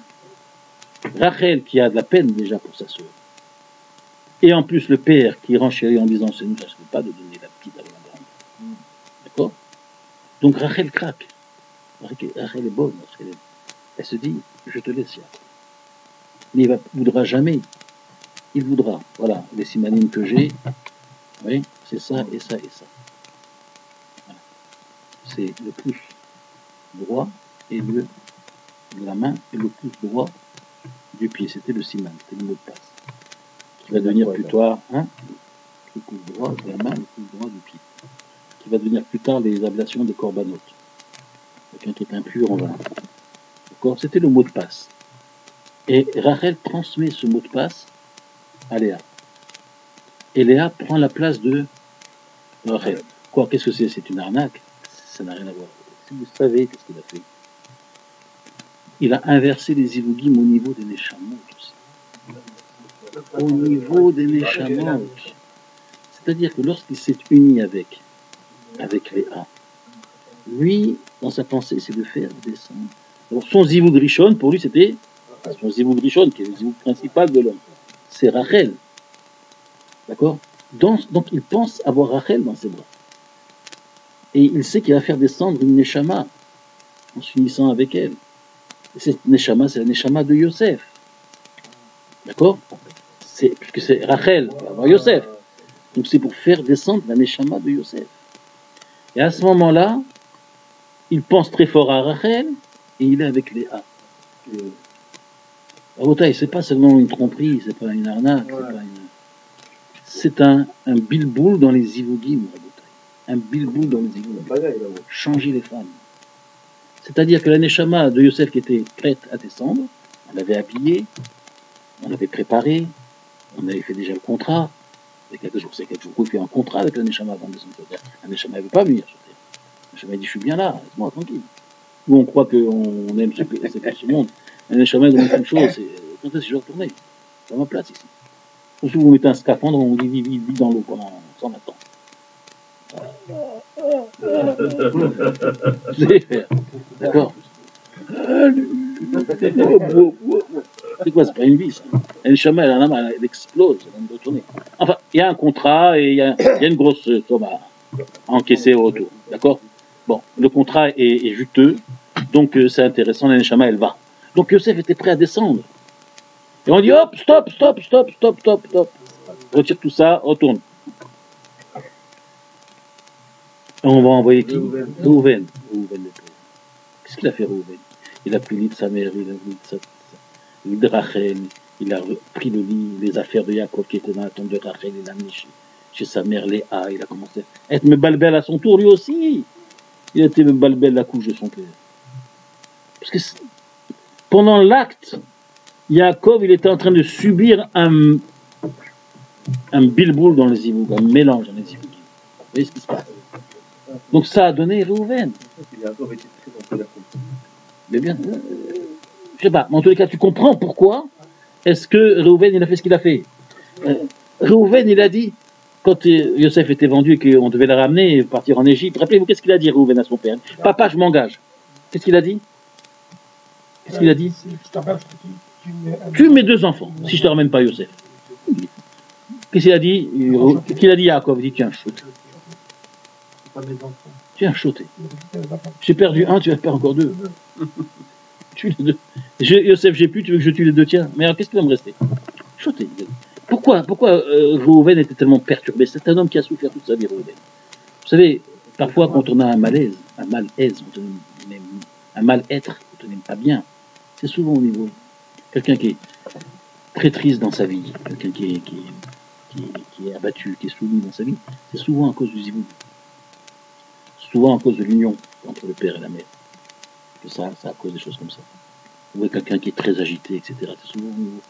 Rachel qui a de la peine déjà pour sa sœur. Et en plus le père qui renchérit en disant c'est nous, ça ne se fait pas de donner la petite à la grande. D'accord? Donc Rachel craque. Rachel est bonne. Elle se dit je te laisse Yaakov. Mais il ne voudra jamais. Il voudra. Voilà, les simanines que j'ai. Oui, c'est ça et ça et ça. Voilà. C'est le pouce droit et la main et le pouce droit du pied. C'était le siman, c'était le mot de passe. Qui va devenir plus tard, le pouce droit de la main, le pouce droit du pied. Qui va devenir plus tard les ablations des corbanotes. Quelqu'un qui est impur, on va. D'accord? C'était le mot de passe. Et Rachel transmet ce mot de passe à Léa. Et Léa prend la place de Rachel. Quoi, qu'est-ce que c'est? C'est une arnaque? Ça n'a rien à voir. Si vous savez qu'est-ce qu'il a fait, il a inversé les Ivougim au niveau des Neshamot aussi. Au niveau des Neshamot. C'est-à-dire que lorsqu'il s'est uni avec Léa, lui, dans sa pensée, c'est de faire descendre. Alors, son Zivoug Rishon, pour lui, c'était son Zivoug Rishon, qui est le Zivoug principal de l'homme. C'est Rachel. D'accord? Donc, il pense avoir Rachel dans ses bras. Et il sait qu'il va faire descendre une Neshama en s'unissant avec elle. Et cette Neshama, c'est la Neshama de Yosef. D'accord? Puisque c'est Rachel, avant Yosef. Donc c'est pour faire descendre la Neshama de Yosef. Et à ce moment-là, il pense très fort à Rachel et il est avec Léa. Rabotaï, c'est pas seulement une tromperie, c'est pas une arnaque, c'est un bilboul dans les Ivougim, un bilboul dans les Ivougim. Changer les femmes. C'est-à-dire que la Neshama de Yosef qui était prête à descendre, on l'avait habillée, on l'avait préparée, on avait fait déjà le contrat. C'est 4 jours, il fait un contrat avec la Neshama avant de descendre sur terre. La Neshama ne veut pas venir sur terre. La Neshama dit je suis bien là, laisse-moi tranquille. Nous on croit qu'on aime ce monde. La Neshama demande une chose, c'est quand est-ce que je vais retourner? C'est à ma place ici. Si vous mettez un scaphandre, on vous dit vis dans l'eau pendant 120 ans. Vous allez faire. D'accord? C'est quoi, c'est pas une vie ça. La Neshama, elle explose, elle va retourner. Enfin, il y a un contrat et il y a une grosse somme à encaisser autour. D'accord? Bon, le contrat est juteux, donc c'est intéressant, la Neshama, elle va. Donc Yosef était prêt à descendre. Et on dit hop, stop. Retire tout ça, retourne. Et on va envoyer qui? Reuven. Qu'est-ce qu'il a fait Reuven? Il a pris le lit de sa mère, il a pris le lit de Rachel, il a pris le lit, les affaires de Yaakov qui étaient dans la tombe de Rachel, il l'a mis chez sa mère Léa, il a commencé à être mebalbel à son tour lui aussi. Il a été mebalbel la couche de son père. Parce que pendant l'acte, Yaakov, il était en train de subir un bilboul dans les Ivoug, un mélange dans les Ivoug. Vous voyez ce qui se passe? Donc ça a donné Reuven. Yaakov était très en colère. Mais bien, je sais pas, mais en tous les cas, tu comprends pourquoi est-ce que Reuven, il a fait ce qu'il a fait. Reuven, il a dit, quand Yosef était vendu et qu'on devait le ramener et partir en Égypte, rappelez-vous, qu'est-ce qu'il a dit Reuven à son père? Papa, je m'engage. Qu'est-ce qu'il a dit? Tue mes 2 enfants, si je ne te ramène pas Yosef. Qu'est-ce qu'il a dit? Qu'est-ce qu'il a dit Yaakov? Il dit tiens, shoot. pas mes enfants. Tu es un choté. J'ai perdu un, tu vas perdre encore deux. Tue les deux. Yosef, j'ai plus, tu veux que je tue les deux tiens. Mais alors, qu'est-ce qui va me rester? Choté. Pourquoi Reuven était tellement perturbé? C'est un homme qui a souffert toute sa vie, Reuven. Vous savez, parfois, quand on a un malaise, un mal-être, quand on n'aime pas bien, c'est souvent au niveau. Quelqu'un qui est très triste dans sa vie, quelqu'un qui est abattu, qui est soumis dans sa vie, c'est souvent à cause du ziboun. Souvent à cause de l'union entre le père et la mère. Que ça à cause des choses comme ça. Ou quelqu'un qui est très agité, etc. C'est souvent au niveau.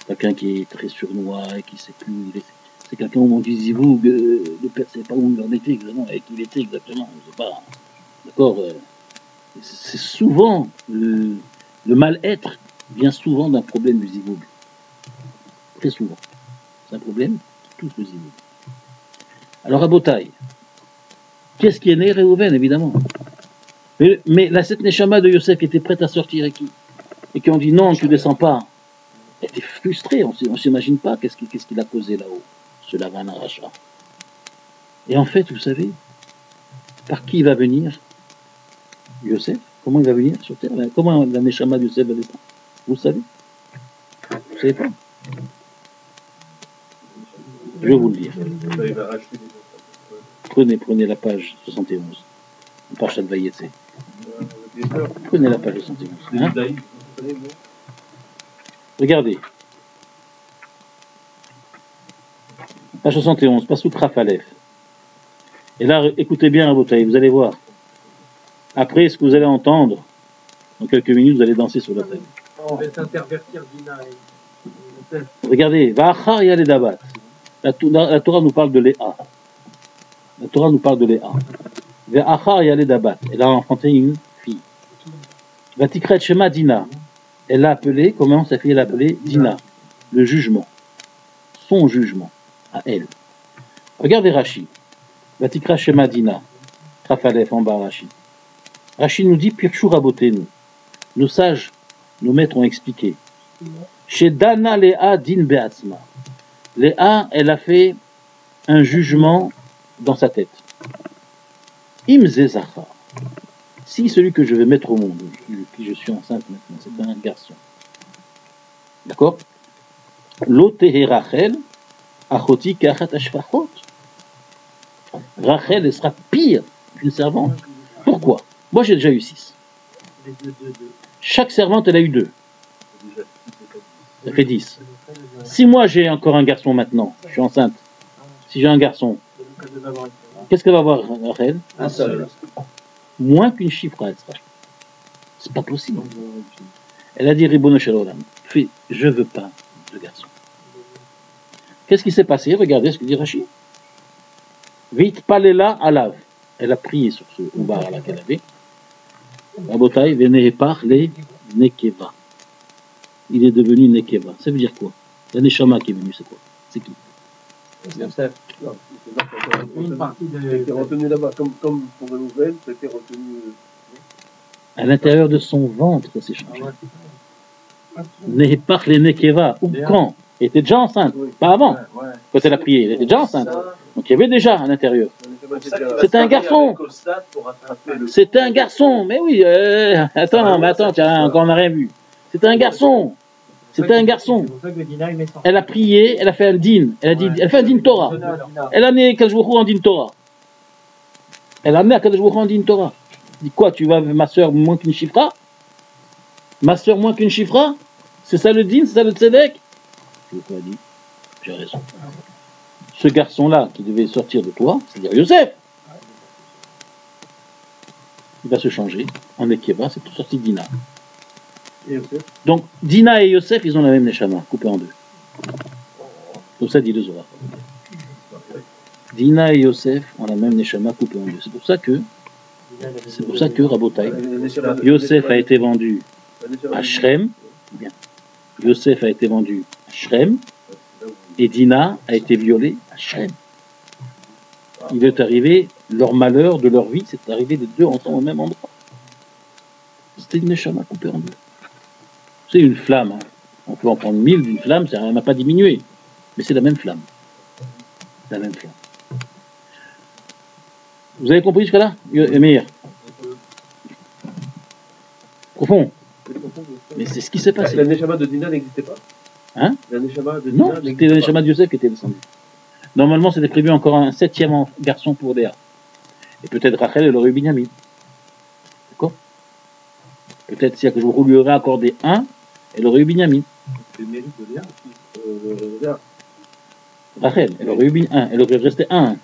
Quelqu'un qui est très surnois et qui ne sait plus où il est. C'est quelqu'un au moment du zivou, le père ne sait pas où il en était exactement, avec qui il était exactement. On ne sait pas. D'accord. C'est souvent le mal-être vient souvent d'un problème du zivou. Très souvent. C'est un problème tous le zivou. Alors à Botaï, qu'est-ce qui est né? Réhouven, évidemment. Mais la cette neshama de Yosef qui était prête à sortir et qui ont dit non, tu ne descends pas. Elle était frustrée, on ne s'imagine pas qu'est-ce qu'il a causé là-haut, ce Lavan Aracha. Et en fait, vous savez, par qui il va venir Yosef? Comment il va venir sur terre? Comment la neshama de Yosef va descendre? Vous le savez? Vous ne savez pas? Je vais vous le dire. Prenez la page 71. Page Shadvayetse. Prenez la page 71. Hein? Regardez. Page 71, Passouk Raf Aleph. Et là, écoutez bien à votre vous allez voir. Après, ce que vous allez entendre, dans quelques minutes, vous allez danser sur la table. On va s'intervertir, Dina. Regardez, Va'achar Yaledabat. La Torah nous parle de Léa. La Torah nous parle de Léa. Va'achar Yaledabat. Elle a enfanté une fille. Vatikret Shema Dina. Elle l'a appelée, comment sa fille l'a appelée? Dina. Le jugement. Son jugement. À elle. Regardez Rashi. Vatikra Shema Dina. Trafalef en bas Rashi. Rashi nous dit Pirshu Rabotenu. Nos sages, nos maîtres ont expliqué. Chez Dana Léa Din Beatzma. Léa, elle a fait un jugement dans sa tête. Imze Zachar. Si celui que je vais mettre au monde, qui je suis enceinte maintenant, c'est un garçon. D'accord? L'otehe Rachel, achoti kachat ashfachot. Rachel, elle sera pire qu'une servante. Pourquoi? Moi, j'ai déjà eu 6. Chaque servante, elle a eu 2. Ça fait 10. Si moi, j'ai encore un garçon maintenant, je suis enceinte, si j'ai un garçon, qu'est-ce qu'elle va avoir, Rachel? Un seul. Moins qu'une chiffre, elle sera. C'est pas possible. Elle a dit Ribono Shel Olam, je veux pas de garçon. Qu'est-ce qui s'est passé? Regardez ce que dit Rashi. Vite palela alav. Elle a prié sur ce oubar là qu'elle avait. Rabotai venehepar le nekeva. Il est devenu nekeva. Ça veut dire quoi? La neshama qui est venue, c'est quoi? C'est qui? Yosef. Une partie de. C'était retenu là-bas, comme pour les nouvelles, c'était retenu. À l'intérieur de son ventre, ça s'est changé. Nehepar le nekeva. Ou quand? Elle était déjà enceinte, pas avant. Quand elle a prié, elle était déjà enceinte. Donc il y avait déjà à l'intérieur. C'est un garçon. C'est un garçon. Mais oui, attends, tiens, encore on n'a rien vu. C'est un garçon. C'est un garçon. Elle a prié, elle a fait un din. Elle a fait un din Torah. Elle a amené Kajbourou en din Torah. Elle a amené à Kajbourou en din Torah. Elle dit quoi, tu vas, ma soeur, moins qu'une chifra? Ma soeur, moins qu'une chifra? C'est ça le din, c'est ça le tzedek? Elle a dit, j'ai raison. Ce garçon-là qui devait sortir de toi, c'est-à-dire Yosef, il va se changer en Ekeva, c'est tout sorti Dina. Donc Dina et Yosef, ils ont la même neshama, coupée en deux. Comme ça dit le Zohar. Dina et Yosef ont la même neshama coupée en deux. C'est pour ça que Rabotai, Yosef a été vendu à Shrem. Bien. Yosef a été vendu à Shrem. Et Dina a été violée à Shrem. Il est arrivé, leur malheur de leur vie, c'est arrivé les deux ensemble au même endroit. C'était une neshama coupée en deux. C'est une flamme. Hein. On peut en prendre 1000 d'une flamme, ça n'a pas diminué. Mais c'est la même flamme. La même flamme. Vous avez compris jusqu'à là, Emir? Profond. Mais c'est ce qui s'est passé. La Neshama de Dina n'existait pas? Hein? La Neshama de Dina Non, n'existait c'était le pas. Neshama de Yosef qui était descendu. Normalement, c'était prévu encore un 7e garçon pour Léa. Et peut-être Rachel, elle aurait eu Binyamin. D'accord? Peut-être si je lui aurais accordé un, elle aurait eu Binyamin. C'est le mérite de Léa. Léa. Rachel, elle aurait eu un, elle aurait resté un.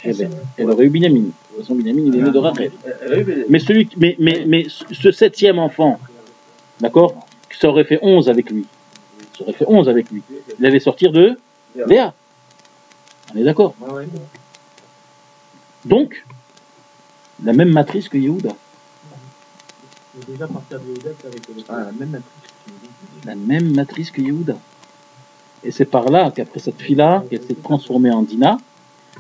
Elle aurait eu Binyamin. De toute façon, Binyamin, il est né de Rachel. Elle a eu Béné. Mais ce 7e enfant, d'accord, ça aurait fait 11 avec lui. Ça aurait fait 11 avec lui. Il allait sortir de Léa. On est d'accord? Ouais, ouais. Donc, la même matrice que Yehuda. Mais déjà, partir de Yehuda, c'est avec la même matrice. La même matrice que Yehuda. Et c'est par là qu'après cette fille-là, qu'elle s'est transformée en Dina,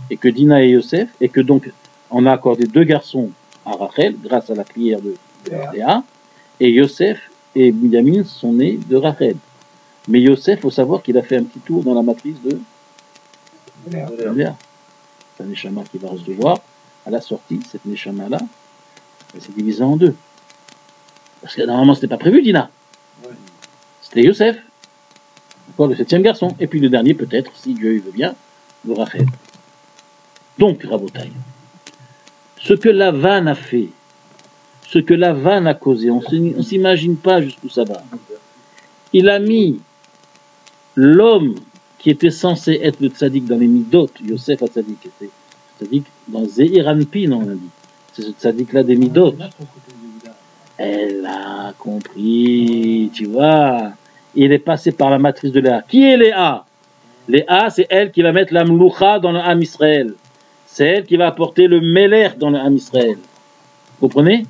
et que Dina et Yosef, et que donc on a accordé 2 garçons à Rachel, grâce à la prière de Léa, et Yosef et Binyamin sont nés de Rachel. Mais Yosef, il faut savoir qu'il a fait un petit tour dans la matrice de Léa. C'est un Neshama qui va recevoir à la sortie, cette Neshama-là, elle s'est divisée en 2. Parce que normalement, ce n'était pas prévu, Dina. Ouais. C'était Yosef. D'accord, le 7e garçon. Et puis le dernier, peut-être, si Dieu il veut bien, le Rachel. Donc, Rabotai, ce que Lavan a fait, ce que Lavan a causé, on ne s'imagine pas jusqu'où ça va. Il a mis l'homme qui était censé être le tzaddik dans les Midot, Yosef a tzaddik, était tzaddik dans Zeir Anpin, on a dit. C'est ce tzaddik-là des Midot. Elle a compris, tu vois. Il est passé par la matrice de Léa. Qui est Léa? Léa, c'est elle qui va mettre la mloucha dans le Ham Israël. C'est elle qui va apporter le Meler dans le Ham Israël. Vous comprenez?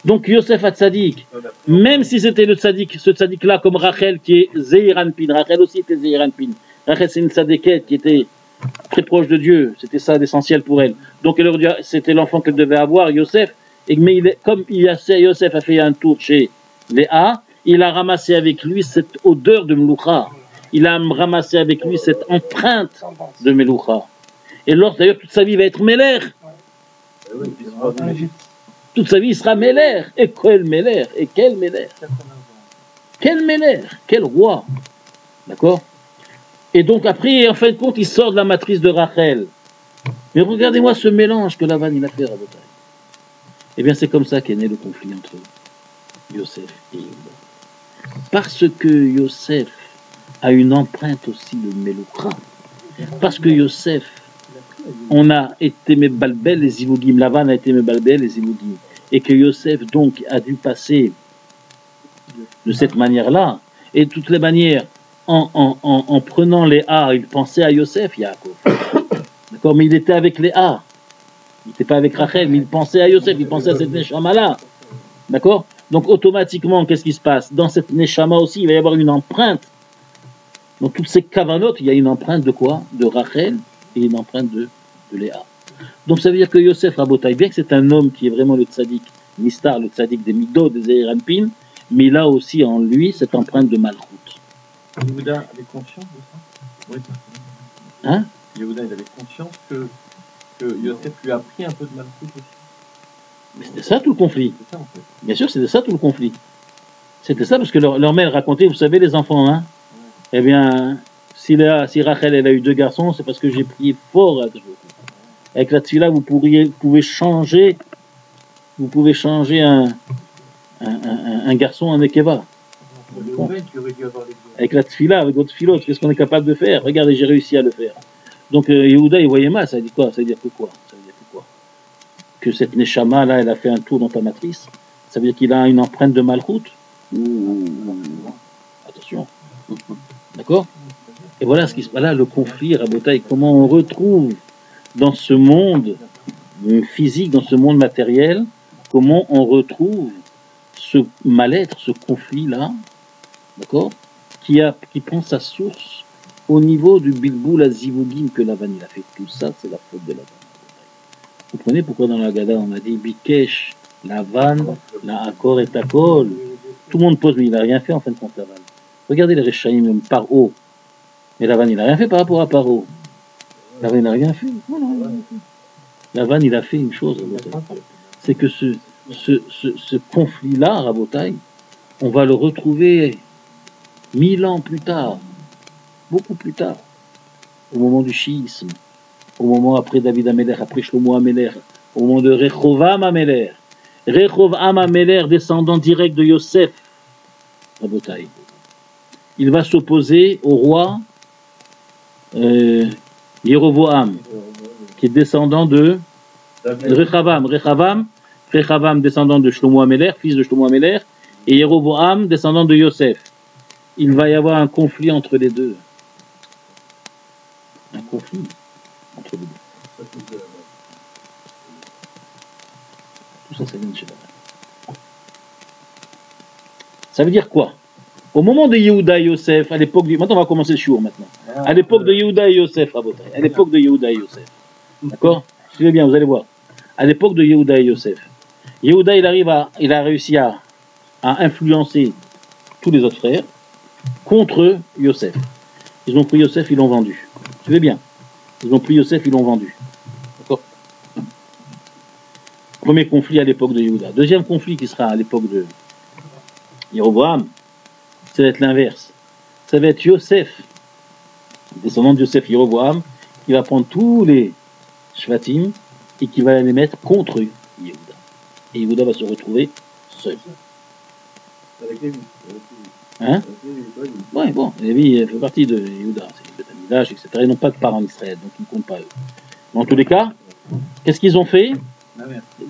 Donc Yosef a tzaddik, même si c'était le tzaddik, ce tzaddik-là comme Rachel qui est Zeir Anpin. Rachel aussi était Zeir Anpin. Rachel c'est une tzaddiket qui était très proche de Dieu. C'était ça l'essentiel pour elle. Donc c'était l'enfant qu'elle devait avoir, Yosef. Mais comme Yosef a fait un tour chez Léa, il a ramassé avec lui cette odeur de Meloucha. Il a ramassé avec lui cette empreinte de Meloucha. Et d'ailleurs, toute sa vie va être Meler. Toute sa vie, il sera Meler. Et quel Meler? Et quel Meler? Quel Meler? Quel roi? D'accord? Et donc après, en fin de compte, il sort de la matrice de Rachel. Mais regardez-moi ce mélange que Lavan il a fait à Rabotai. Eh bien, c'est comme ça qu'est né le conflit entre Yosef et Yehuda. Parce que Yosef a une empreinte aussi de Meloucha. Parce que Yosef, on a été Mebalbel les Ivougim, Lavan a été Mebalbel les Ivougim. Et que Yosef, donc, a dû passer de cette manière-là. Et de toutes les manières, en prenant Léa, il pensait à Yosef, Yaakov. D'accord, mais il était avec Léa. Il n'était pas avec Rachel, mais il pensait à Yosef, il pensait à cette Neshama-là. D'accord? Donc automatiquement, qu'est-ce qui se passe? Dans cette Neshama aussi, il va y avoir une empreinte. Dans toutes ces Kavanot, il y a une empreinte de quoi? De Rachel et une empreinte de Léa. Donc ça veut dire que Yosef Rabotai, bien que c'est un homme qui est vraiment le tzaddik, Nistar, le tzaddik des Midot, des Zeir Anpin, mais il a aussi en lui cette empreinte de Malchut. Yehuda avait conscience de ça? Oui. Hein? Yehuda, il avait conscience que Yosef lui a pris un peu de Malchut aussi. Mais c'était ça tout le conflit. C'est ça en fait. Bien sûr, c'était ça tout le conflit. C'était ça parce que leur mère racontait, vous savez les enfants, hein? Eh bien, si Rachel elle a eu 2 garçons, c'est parce que j'ai prié fort. Avec la tfila, vous pouvez changer un garçon en Nekeva. Avec la tfila, avec votre philo, qu'est-ce qu'on est capable de faire? Regardez, j'ai réussi à le faire. Donc Yehuda, il voyait mal, ça dit quoi? Ça veut dire que quoi? Ça veut dire que quoi? Que cette Neshama là, elle a fait un tour dans ta matrice. Ça veut dire qu'il a une empreinte de Malchut. Attention. D'accord? Et voilà ce qui se passe là, le conflit, Rabotai, comment on retrouve dans ce monde physique, dans ce monde matériel, comment on retrouve ce mal-être, ce conflit-là, d'accord, qui prend sa source au niveau du bilboul à Zivougim que Lavan il a fait. Tout ça, c'est la faute de Lavan. Vous comprenez pourquoi dans la Gada on a dit Bikesh, Lavan, la Akor et Takol. Tout le monde pose, mais il n'a rien fait en fin de compte, Lavan. Regardez les Rechaïm, même Paro. Mais Lavan, il n'a rien fait par rapport à Paro. Lavan, il n'a rien fait. Non, non, rien fait. Lavan, il a fait une chose, c'est que ce conflit-là, Rabotai, on va le retrouver 1000 ans plus tard, beaucoup plus tard, au moment du chiisme, au moment après David Améler, après Shlomo Améler, au moment de Rechovam Améler. Rechovam Améler, descendant direct de Yosef, Rabotai. Il va s'opposer au roi Yeroboam, qui est descendant de Rechavam, descendant de Shlomo Améler, fils de Shlomo Améler, et Yeroboam, descendant de Yosef. Il va y avoir un conflit entre les deux. Un conflit entre les deux. Tout ça, ça vient de chez Lavan. Ça veut dire quoi? Au moment de Yehuda et Yosef, à l'époque du... Maintenant, on va commencer le shiur maintenant. À l'époque de Yehuda et Yosef, à l'époque de Yehuda et Yosef. D'accord? Suivez bien, vous allez voir. À l'époque de Yehuda et Yosef. Yehuda, il a réussi à influencer tous les autres frères contre Yosef. Ils ont pris Yosef, ils l'ont vendu. Suivez bien. Ils ont pris Yosef, ils l'ont vendu. D'accord? Premier conflit à l'époque de Yehuda. Deuxième conflit qui sera à l'époque de Yeroboam, ça va être l'inverse. Ça va être Yosef, descendant de Yosef, Yeroboam, qui va prendre tous les Shvatim et qui va les mettre contre Yehuda. Et Yehuda va se retrouver seul. Avec Lévi. Hein? Ouais, bon, Lévi fait partie de Yehuda, c'est le Betamidash, etc. Ils n'ont pas de part en Israël, donc ils ne comptent pas eux. Mais en tous les cas, qu'est-ce qu'ils ont fait?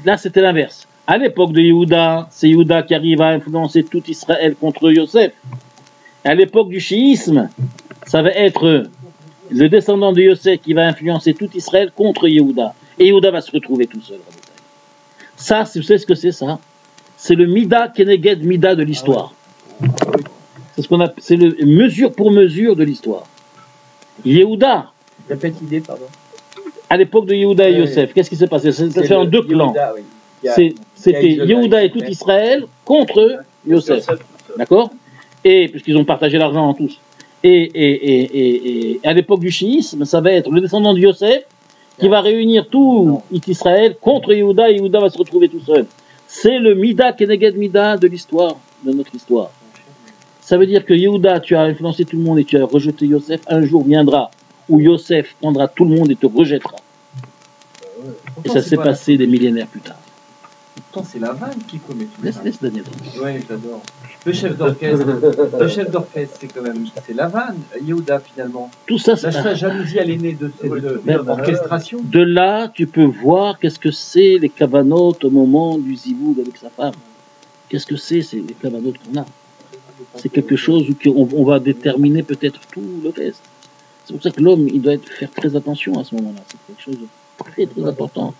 Là, c'était l'inverse. À l'époque de Yehuda, c'est Yehuda qui arrive à influencer tout Israël contre Yosef. À l'époque du chiisme, ça va être le descendant de Yosef qui va influencer tout Israël contre Yehuda. Et Yehuda va se retrouver tout seul. Ça, vous savez ce que c'est ça? C'est le Mida Keneged Mida de l'histoire. C'est ce qu'on a, c'est le mesure pour mesure de l'histoire. Yehuda. Répète l'idée, pardon. À l'époque de Yehuda et Yosef, qu'est-ce qui s'est passé? C'était fait en deux clans. C'était Yehuda et tout Israël contre Yosef. D'accord? Et puisqu'ils ont partagé l'argent tous. Et à l'époque du chiisme, ça va être le descendant de Yosef qui va réunir tout Israël contre Yehuda, et Yehuda va se retrouver tout seul. C'est le Mida Keneged Mida de l'histoire, de notre histoire. Ça veut dire que Yehuda, tu as influencé tout le monde et tu as rejeté Yosef. Un jour viendra où Yosef prendra tout le monde et te rejettera. Et ça s'est passé des millénaires plus tard. Pourtant, c'est Lavan qui commet tout ça. Laisse Daniel. Oui, j'adore. Le chef d'orchestre, c'est quand même, c'est Lavan, Yehuda finalement. Tout ça, c'est la jalousie, elle est née de cette orchestration. De là, tu peux voir qu'est-ce que c'est les kavanot au moment du zivoud avec sa femme. Qu'est-ce que c'est les kavanot qu'on a? C'est quelque chose où on va déterminer peut-être tout le reste. C'est pour ça que l'homme, il doit faire très attention à ce moment-là. C'est quelque chose de très très important.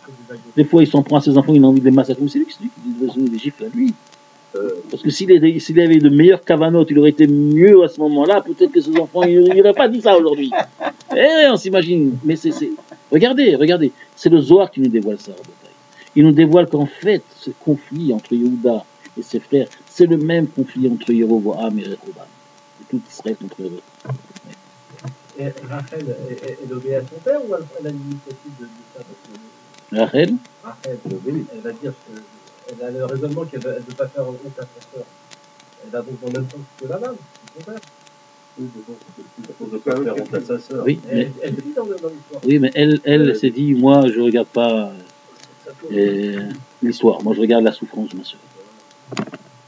Des fois, il s'en prend à ses enfants, il a envie de les massacrer. C'est lui qui doit donner des gifles à lui. Parce que s'il avait de meilleurs cavanotes, il aurait été mieux à ce moment-là. Peut-être que ses enfants, il n'aurait pas dit ça aujourd'hui. On s'imagine. Mais regardez. C'est le Zohar qui nous dévoile ça. Il nous dévoile qu'en fait, ce conflit entre Yehuda et ses frères, c'est le même conflit entre Yeroboam et Rechovam. Et tout Israël contre eux. Et Rachel, elle obéit à son père ou elle a l'initiative de ça? Rachel, elle va dire elle a le raisonnement qu'elle ne veut pas faire honte à sa sœur. Elle va donc dans le même sens que Lavan, son père. Oui, je pense que faire honte à sa sœur. oui, Elle dit dans l'histoire. oui, mais elle s'est dit, moi, je ne regarde pas l'histoire. Moi, je regarde la souffrance de ma sœur.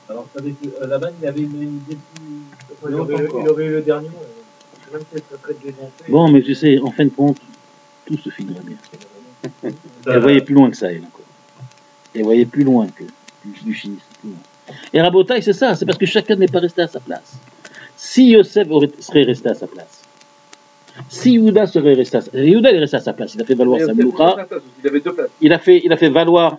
Alors, vous savez que Lavan, il avait une idée plus... Il aurait eu le dernier mot. Même si elle serait très déventée. Bon, mais tu sais, en fin de compte, tout se finira bien. Elle voyait plus loin que ça, elle, encore. Elle voyait plus loin que du chiisme. Et Rabotaï, c'est ça, c'est parce que chacun n'est pas resté à sa place. Si Yosef serait resté à sa place, si Yehuda serait resté à sa place, Yehuda est resté à sa place, il a fait valoir sa meloucha. Il avait deux places. Il a fait valoir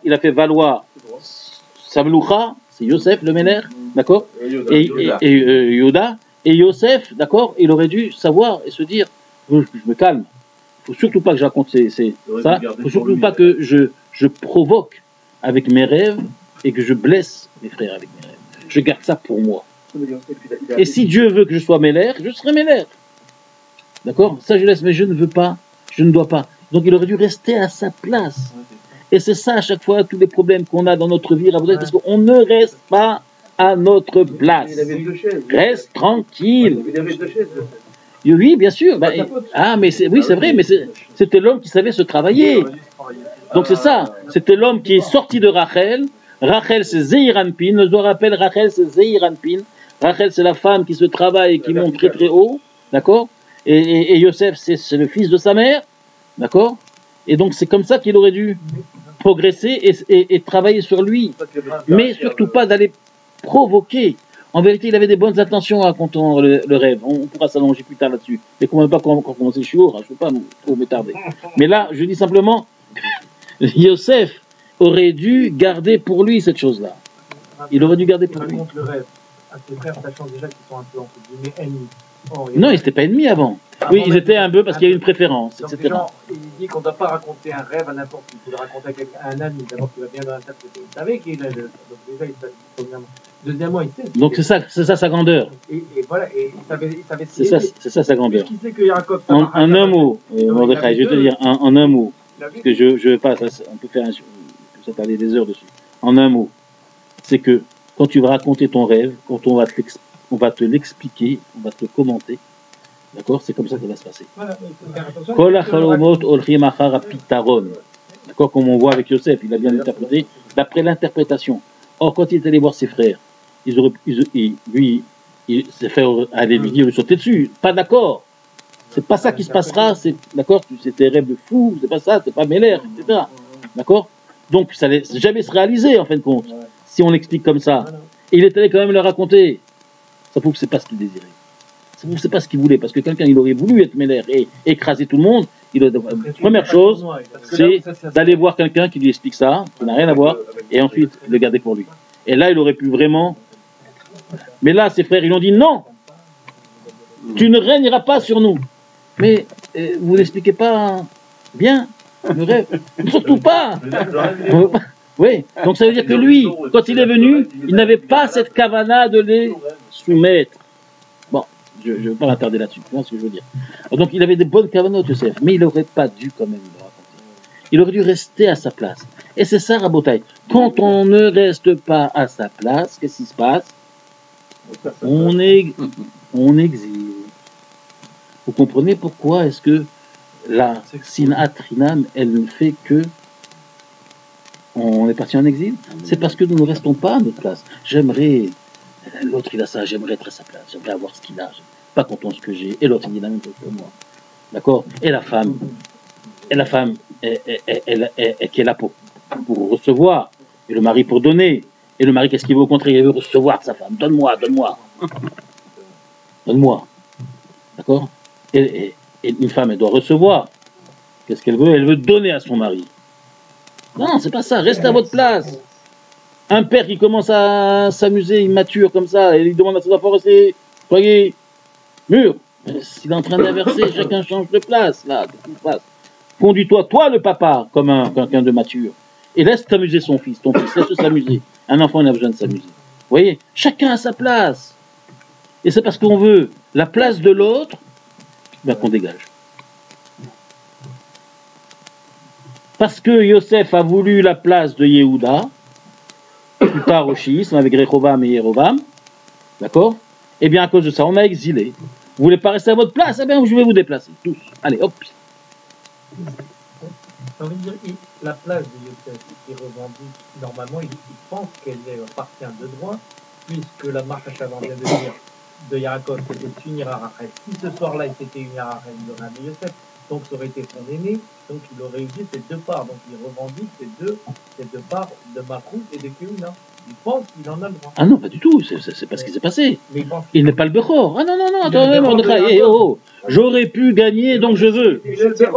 sa meloucha, c'est Yosef le Méner, d'accord? Et Yehuda. Et Yosef, d'accord, il aurait dû savoir et se dire, je me calme. Il ne faut surtout pas que je raconte ça. Il ne faut surtout pas que je provoque avec mes rêves et que je blesse mes frères avec mes rêves. Je garde ça pour moi. Et si Dieu veut que je sois Méler, je serai Méler. D'accord? Ça je laisse, mais je ne veux pas, je ne dois pas. Donc il aurait dû rester à sa place. Et c'est ça à chaque fois, tous les problèmes qu'on a dans notre vie, parce qu'on ne reste pas à notre place. Il avait 2 chaises. Reste tranquille. Il avait 2 chaises. Oui, bien sûr. Mais c'est vrai, mais c'était l'homme qui savait se travailler. Donc c'est ça. C'était l'homme qui est sorti de Rachel. Rachel, c'est Zehiranpin. Je dois rappeler, Rachel, c'est Zehiranpin. Rachel, c'est la femme qui se travaille et qui monte très très haut. D'accord? Et Yosef, c'est le fils de sa mère. D'accord? Et donc c'est comme ça qu'il aurait dû progresser et travailler sur lui. Mais surtout pas d'aller provoquer. En vérité, il avait des bonnes intentions en racontant le rêve. On pourra s'allonger plus tard là-dessus. Mais qu'on ne va pas encore commencer le shiur, je ne veux pas trop m'étarder. Mais là, je dis simplement, Yosef aurait dû garder pour lui cette chose-là. Il aurait dû garder pour lui. raconte le rêve à ses frères, sachant déjà qu'ils sont un peu entre guillemets ennemis. Non, ils n'étaient pas ennemis avant. Oui, ils étaient un peu parce qu'il y a une préférence, Donc, etc. genre, il dit qu'on ne doit pas raconter un rêve à n'importe qui. Il faut le raconter à un ami, d'abord qui va bien l'interpréter. Vous savez qu'il a le. Donc déjà, il savait, premièrement. Deuxièmement, il sait. Donc c'est ça sa grandeur. Et voilà, et il savait C'est ça sa grandeur. Puisqu'il sait que Yaakov. En un mot, Mordechai, je vais te dire, en un mot, parce que je veux pas, on peut faire on peut parler des heures dessus. En un mot, c'est que quand tu vas raconter ton rêve, quand on va te l'expliquer, on va te le commenter, d'accord, c'est comme ça que ça va se passer. Voilà, Kol hachalomot olchim achar hapitaron. D'accord, comme on voit avec Yosef, il a bien interprété, d'après l'interprétation. Or, quand il est allé voir ses frères, ses frères allaient lui dire, lui sauter dessus. Pas d'accord. C'est pas ça qui se passera, d'accord, c'était rêve de fou, c'est pas ça, c'est pas Méler, etc. D'accord? Donc, ça n'allait jamais se réaliser, en fin de compte, si on l'explique comme ça. Et il est allé quand même le raconter. Ça prouve que c'est pas ce qu'il désirait. Ça prouve que c'est pas ce qu'il voulait, parce que quelqu'un, il aurait voulu être Méler et écraser tout le monde. Première chose, c'est d'aller voir quelqu'un qui lui explique ça, qui n'a rien à voir, et ensuite le garder pour lui. Et là, il aurait pu vraiment... Mais là, ses frères, ils ont dit non, tu ne régneras pas sur nous. Mais vous n'expliquez pas bien le rêve. Surtout pas. Oui, donc ça veut dire que lui, quand il est venu, il n'avait pas cette kavana de les soumettre. Bon, je ne veux pas m'attarder là-dessus, tu vois ce que je veux dire. Donc il avait des bonnes kavanotes, Yosef, mais il n'aurait pas dû quand même le raconter. Il aurait dû rester à sa place. Et c'est ça, Rabotai. Quand on ne reste pas à sa place, qu'est-ce qui se passe? On exile. Vous comprenez pourquoi est-ce que la sinat rinam, elle ne fait que on est parti en exil? C'est parce que nous ne restons pas à notre place. J'aimerais, l'autre il a ça, j'aimerais être à sa place, j'aimerais avoir ce qu'il a, pas content de ce que j'ai, et l'autre il dit la même chose que moi. D'accord? Et la femme, elle qui est là pour recevoir, et le mari pour donner. Et le mari, qu'est-ce qu'il veut au contraire? Il veut recevoir de sa femme. Donne-moi. Donne-moi. D'accord? Et une femme, elle doit recevoir. Qu'est-ce qu'elle veut? Elle veut donner à son mari. Non, c'est pas ça. Restez à votre place. Un père qui commence à s'amuser, immature comme ça, et il demande à ses enfants, restez, soyez mûrs. S'il est en train d'inverser, chacun change de place. Là, qu'est-ce qui se passe? Conduis-toi, toi le papa, comme quelqu'un de mature. Et laisse t'amuser ton fils, laisse-le s'amuser. Un enfant, il a besoin de s'amuser. Vous voyez? Chacun a sa place. Et c'est parce qu'on veut la place de l'autre, ben, qu'on dégage. Parce que Yosef a voulu la place de Yehuda, plus tard au schisme, avec Rehovam et Yerovam, d'accord? Et bien à cause de ça, on a exilé. Vous voulez pas rester à votre place? Eh bien, je vais vous déplacer, tous. Allez, hop. J'ai envie de dire, la place de Yosef qui revendique, normalement, il pense qu'elle appartient de droit, puisque la marche à Chavan vient de dire de Yaakov, c'était de s'unir à Rachel. Si ce soir-là, il s'était uni à Rachel, il aurait amené Yosef, donc ça aurait été son aîné, donc il aurait eu ces deux parts. Donc il revendique ces deux parts de Makout et de Keuna. Il pense qu'il en a le droit. Ah non, pas du tout, c'est pas ce qui s'est passé. Mais il n'est pas le Bechor. Ah non, attendez, Mordechai, j'aurais pu gagner, donc je veux.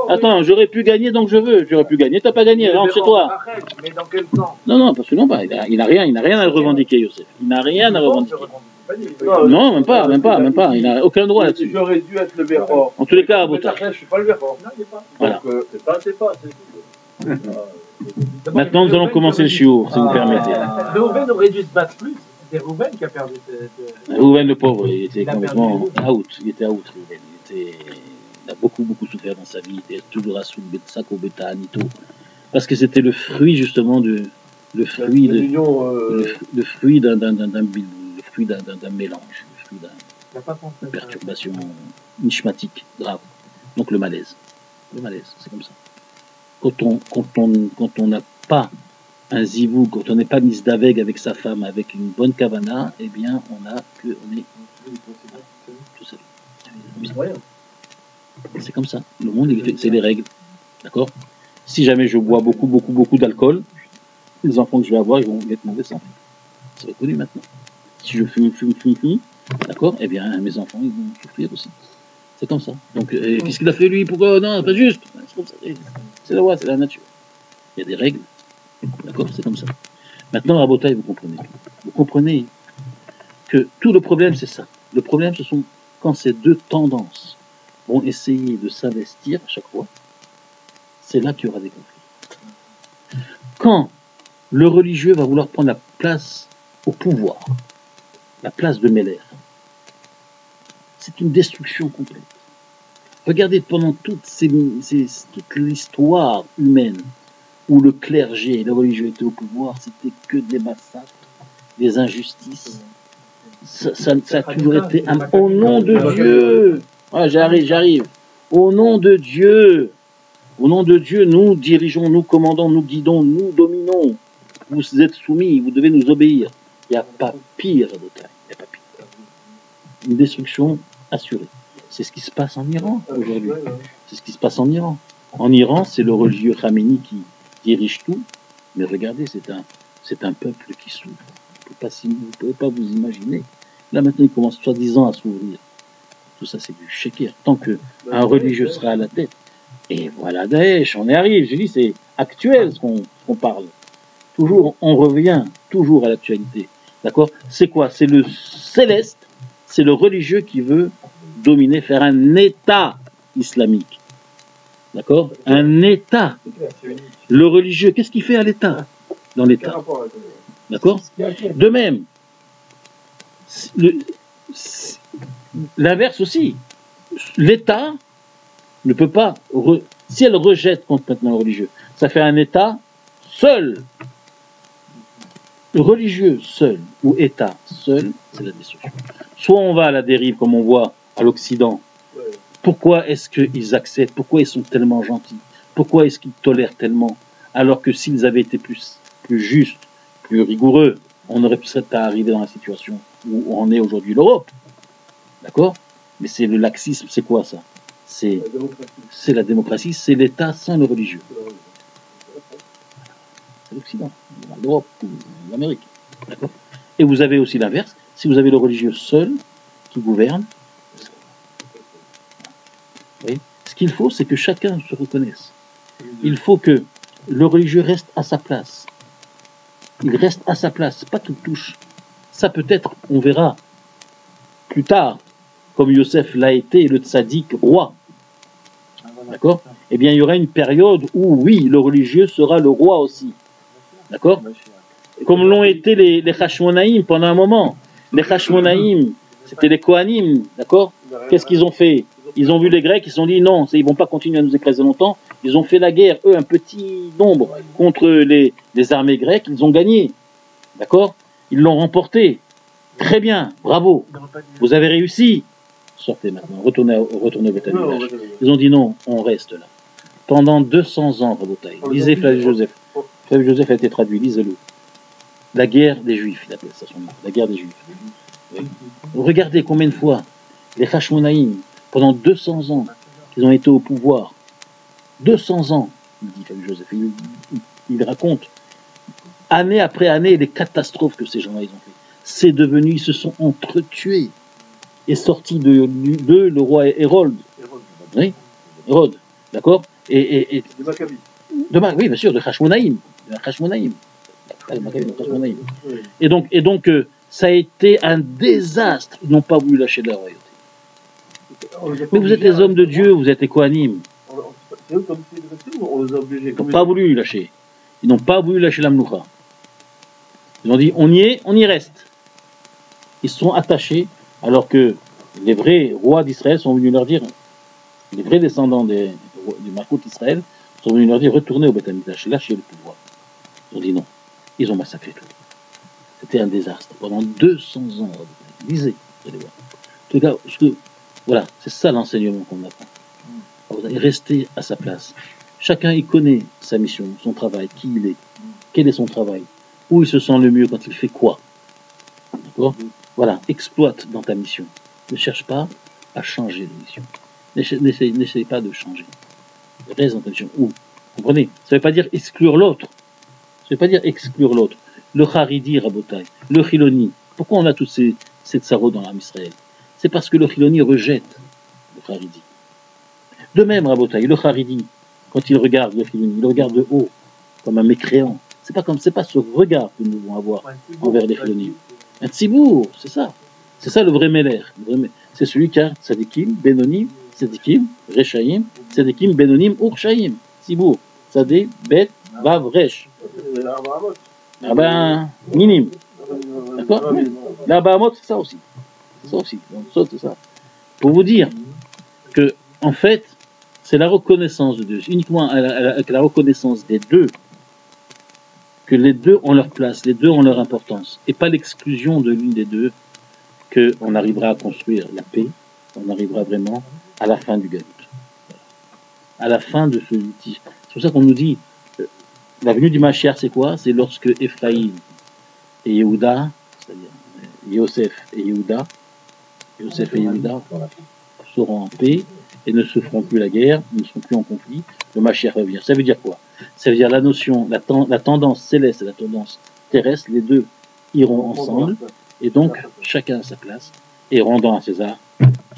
Attends, j'aurais pu gagner, donc je veux. J'aurais pu gagner, t'as pas gagné, rentre chez toi. Mais dans quel sens? Non, parce que non, il n'a rien à revendiquer, Yosef. Il n'a rien à revendiquer. Non, même pas. Il n'a aucun droit là-dessus. J'aurais dû être le Bechor. En tous les cas, à votre Je suis pas le Bechor. Non, il n'est pas. Voilà. Donc, c'est pas. Maintenant, nous allons commencer le shiur, si vous permettez. Reuven aurait dû se battre plus. C'est Reuven qui a perdu. Reuven, le pauvre, il était complètement out. Il était out, Reuven. il a beaucoup souffert dans sa vie. Il était toujours à sous Betsako, Beta, Anito. Parce que c'était le fruit, justement, le fruit d'un mélange, le fruit d'une perturbation nishmatique grave. Donc le malaise, c'est comme ça. Quand on n'a pas un zivou, quand on n'est pas mis d'aveg avec sa femme, avec une bonne kavana, eh bien on est tout seul. C'est comme ça. Le monde, c'est les règles, d'accord. Si jamais je bois beaucoup d'alcool, les enfants que je vais avoir, ils vont être mauvais sang. C'est reconnu maintenant. Si je fume, d'accord, eh bien mes enfants, ils vont souffrir aussi. C'est comme ça. Donc, qu'est-ce qu'il a fait lui? Pourquoi? Non, pas juste. C'est comme ça. C'est la loi, c'est la nature. Il y a des règles. D'accord, c'est comme ça. Maintenant, Rabotai, vous comprenez. Vous comprenez que tout le problème, c'est ça. Le problème, ce sont quand ces deux tendances vont essayer de s'investir à chaque fois, c'est là qu'il y aura des conflits. Quand le religieux va vouloir prendre la place au pouvoir, la place de Meller, c'est une destruction complète. Regardez pendant toute l'histoire humaine où le clergé et le religieux étaient au pouvoir, c'était que des massacres, des injustices. Ça a toujours été au nom de Dieu. Ah, j'arrive. Au nom de Dieu. Au nom de Dieu, nous dirigeons, nous commandons, nous guidons, nous dominons. Vous êtes soumis, vous devez nous obéir. Il n'y a pas pire, il n'y a pas pire. Une destruction assurée. C'est ce qui se passe en Iran aujourd'hui. C'est ce qui se passe en Iran. En Iran, c'est le religieux Khamenei qui dirige tout. Mais regardez, c'est un peuple qui souffre. Vous ne pouvez pas vous imaginer. Là maintenant, il commence soi-disant à s'ouvrir. Tout ça, c'est du sheker. Tant qu'un religieux sera à la tête. Et voilà Daesh, on y arrive. Je dis, c'est actuel ce qu'on parle. Toujours, on revient toujours à l'actualité. D'accord? C'est quoi? C'est le céleste, c'est le religieux qui veut dominer, faire un État islamique. D'accord? Un État. Le religieux, qu'est-ce qu'il fait à l'État? Dans l'État. D'accord? De même, l'inverse aussi. L'État ne peut pas, si elle rejette complètement le religieux, ça fait un État seul. Le religieux seul ou État seul, c'est la destruction. Soit on va à la dérive comme on voit à l'Occident. Pourquoi est-ce qu'ils acceptent? Pourquoi ils sont tellement gentils? Pourquoi est-ce qu'ils tolèrent tellement? Alors que s'ils avaient été plus justes, plus rigoureux, on aurait pu arriver dans la situation où en est aujourd'hui l'Europe. D'accord? Mais c'est le laxisme, c'est quoi ça? C'est la démocratie, c'est l'État sans le religieux. C'est l'Occident, l'Europe, l'Amérique. D'accord? Et vous avez aussi l'inverse, si vous avez le religieux seul qui gouverne, vous voyez, ce qu'il faut, c'est que chacun se reconnaisse. Il faut que le religieux reste à sa place. Il reste à sa place, pas qu'il touche. Ça peut-être, on verra plus tard, comme Yosef l'a été, le tzaddik roi. D'accord? Eh bien, il y aura une période où, oui, le religieux sera le roi aussi. D'accord? Comme l'ont été les Hashmonaïm pendant un moment. Les Hashmonaïm, c'était les Kohanim. D'accord? Qu'est-ce qu'ils ont fait? Ils ont vu les Grecs, ils se sont dit non, ils ne vont pas continuer à nous écraser longtemps. Ils ont fait la guerre, eux, un petit nombre, contre les armées grecques. Ils ont gagné. D'accord? Ils l'ont remporté. Très bien, bravo. Vous avez réussi. Sortez maintenant, retournez au Beth Amikdash. Ils ont dit non, on reste là. Pendant 200 ans, Rabotai. Lisez Flavius Joseph. Flavius Joseph a été traduit, lisez-le. La guerre des Juifs, il appelle ça son nom. La guerre des Juifs. Oui. Regardez combien de fois les Hashmonaïm, pendant 200 ans, ils ont été au pouvoir. 200 ans, il dit Flavius Joseph. Il raconte année après année les catastrophes que ces gens-là ils ont fait. C'est devenu, ils se sont entretués. Et sorti de le roi Hérode. Oui, Hérode, d'accord? Et de Maccabi. Oui, bien sûr, de Hashmonaïm. Et donc, ça a été un désastre. Ils n'ont pas voulu lâcher de la royauté. Mais vous êtes les hommes de Dieu, vous êtes les Kohanim. C'est eux comme s'ils restaient ou on les a obligés? Ils n'ont pas voulu lâcher. Ils n'ont pas voulu lâcher la Mloucha. Ils ont dit, on y est, on y reste. Ils se sont attachés, alors que les vrais rois d'Israël sont venus leur dire, les vrais descendants du Malkout d'Israël sont venus leur dire, retournez au Beth Amikdash, lâchez le pouvoir. Ils ont dit non. Ils ont massacré tout. C'était un désastre. Pendant 200 ans, lisez, vous allez voir. En tout cas, voilà, c'est ça l'enseignement qu'on apprend. Rester à sa place. Chacun y connaît sa mission, son travail, qui il est, quel est son travail, où il se sent le mieux quand il fait quoi. D'accord ? Voilà, exploite dans ta mission. Ne cherche pas à changer de mission. N'essaye pas de changer. Reste dans ta mission. Où ? Comprenez ? Ça ne veut pas dire exclure l'autre. Ça ne veut pas dire exclure l'autre. Le Haridi, Rabotai, le Chiloni. Pourquoi on a tous ces tsarot dans l'âme Israël ? C'est parce que le Chiloni rejette le Haridi. De même, Rabotai, le Haridi, quand il regarde le Chiloni, il le regarde de haut, comme un mécréant. C'est pas ce regard que nous devons avoir envers les Chiloni. Un tzibour, c'est ça. C'est ça le vrai Meler. C'est celui qui a Tzadikim, Benonim, Tzadikim, Rechaim, Tzadikim, Benonim, Urshaim. Tzibour. Tzadé, Bet, Vav, Resh. Ah ben, minime. D'accord ? La Bahamot, c'est ça aussi. C'est ça aussi. Donc, ça, c'est ça. Pour vous dire que, en fait, c'est la reconnaissance de Dieu. Uniquement avec la reconnaissance des deux, que les deux ont leur place, les deux ont leur importance, et pas l'exclusion de l'une des deux, qu'on arrivera à construire la paix, on arrivera vraiment à la fin du Galout. À la fin de ce litige. C'est pour ça qu'on nous dit, la venue du Mashiach, c'est quoi ? C'est lorsque Ephraïm et Yehuda, c'est-à-dire Yosef et Yehuda seront en paix et ne se feront plus la guerre, ne seront plus en conflit, le Mashiach va venir. Ça veut dire quoi ? Ça veut dire la notion, la tendance céleste et la tendance terrestre, les deux iront ensemble, et donc chacun à sa place, et rendant à César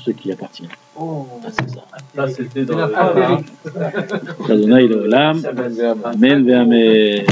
ce qui appartient à César. Ça, c'était dans la fin. Adonai Leolam, Amen ve'amen.